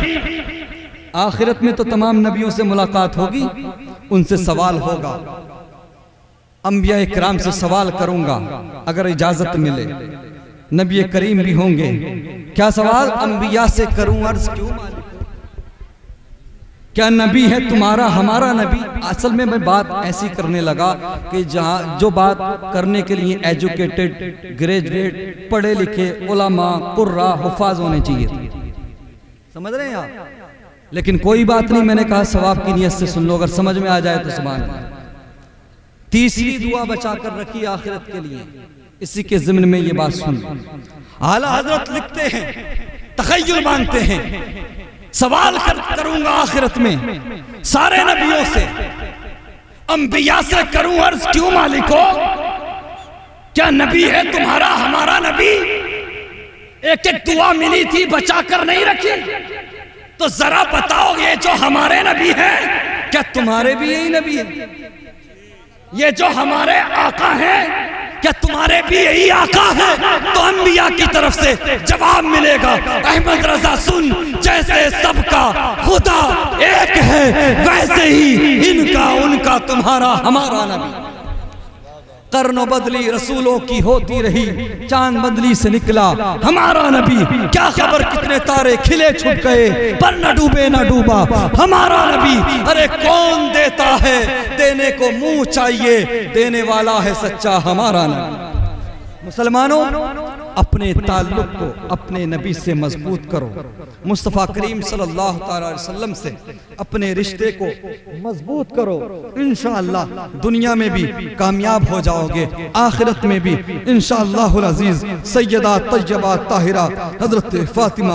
Speaker 1: आखिरत में तो तमाम नबियों से मुलाकात होगी, उनसे सवाल होगा, अंबिया इकराम से सवाल करूंगा अगर इजाजत मिले, नबी करीम भी होंगे। क्या सवाल? अंबिया से करूं अर्ज, क्यों मालिक क्या नबी है तुम्हारा हमारा नबी? असल में मैं बात ऐसी करने लगा कि जहाँ जो बात करने के लिए एजुकेटेड, ग्रेजुएट, पढ़े लिखे उलमा, कुर्रा, हुफ़ाज़ होने चाहिए, समझ रहे हैं आप? लेकिन कोई बात नहीं, मैंने कहा सवाब की नियत से सुन लो, अगर समझ में आ जाए तो सुभान अल्लाह। तीसरी दुआ बचा कर रखी आखिरत के लिए, इसी के ज़िम्न में ये बात सुन। आला हजरत लिखते हैं, तखय्युल मानते हैं, सवाल करूंगा आखिरत में सारे नबियों से, अंबिया से करूं अर्ज, क्यों मालिको क्या नबी है तुम्हारा हमारा नबी? एक एक दुआ मिली थी बचाकर नहीं रखी, तो जरा बताओ ये जो हमारे नबी हैं क्या तुम्हारे भी यही नबी है? ये जो हमारे आका हैं क्या तुम्हारे भी यही आका है? तो अंबिया की तरफ से जवाब मिलेगा, अहमद रज़ा सुन, जैसे सबका खुदा एक है वैसे ही इनका उनका तुम्हारा हमारा नबी। कर्नो बदली रसूलों की होती रही, चांद बदली से निकला हमारा नबी। क्या खबर कितने तारे खिले छुप गए, पर न डूबे न डूबा हमारा नबी। अरे कौन देता है, देने को मुंह चाहिए, देने वाला है सच्चा हमारा नबी। मुसलमानों, अपने ताल्लुक को अपने नबी से मजबूत करो, मुस्तफ़ा करीम सल्लल्लाहु अलैहि वसल्लम से अपने रिश्ते को मजबूत करो। इंशाअल्लाह दुनिया में भी कामयाब हो जाओगे, आखिरत में भी इंशाअल्लाहुल अज़ीज़। सैयदा तय्यबा ताहिरा हज़रत फ़ातिमा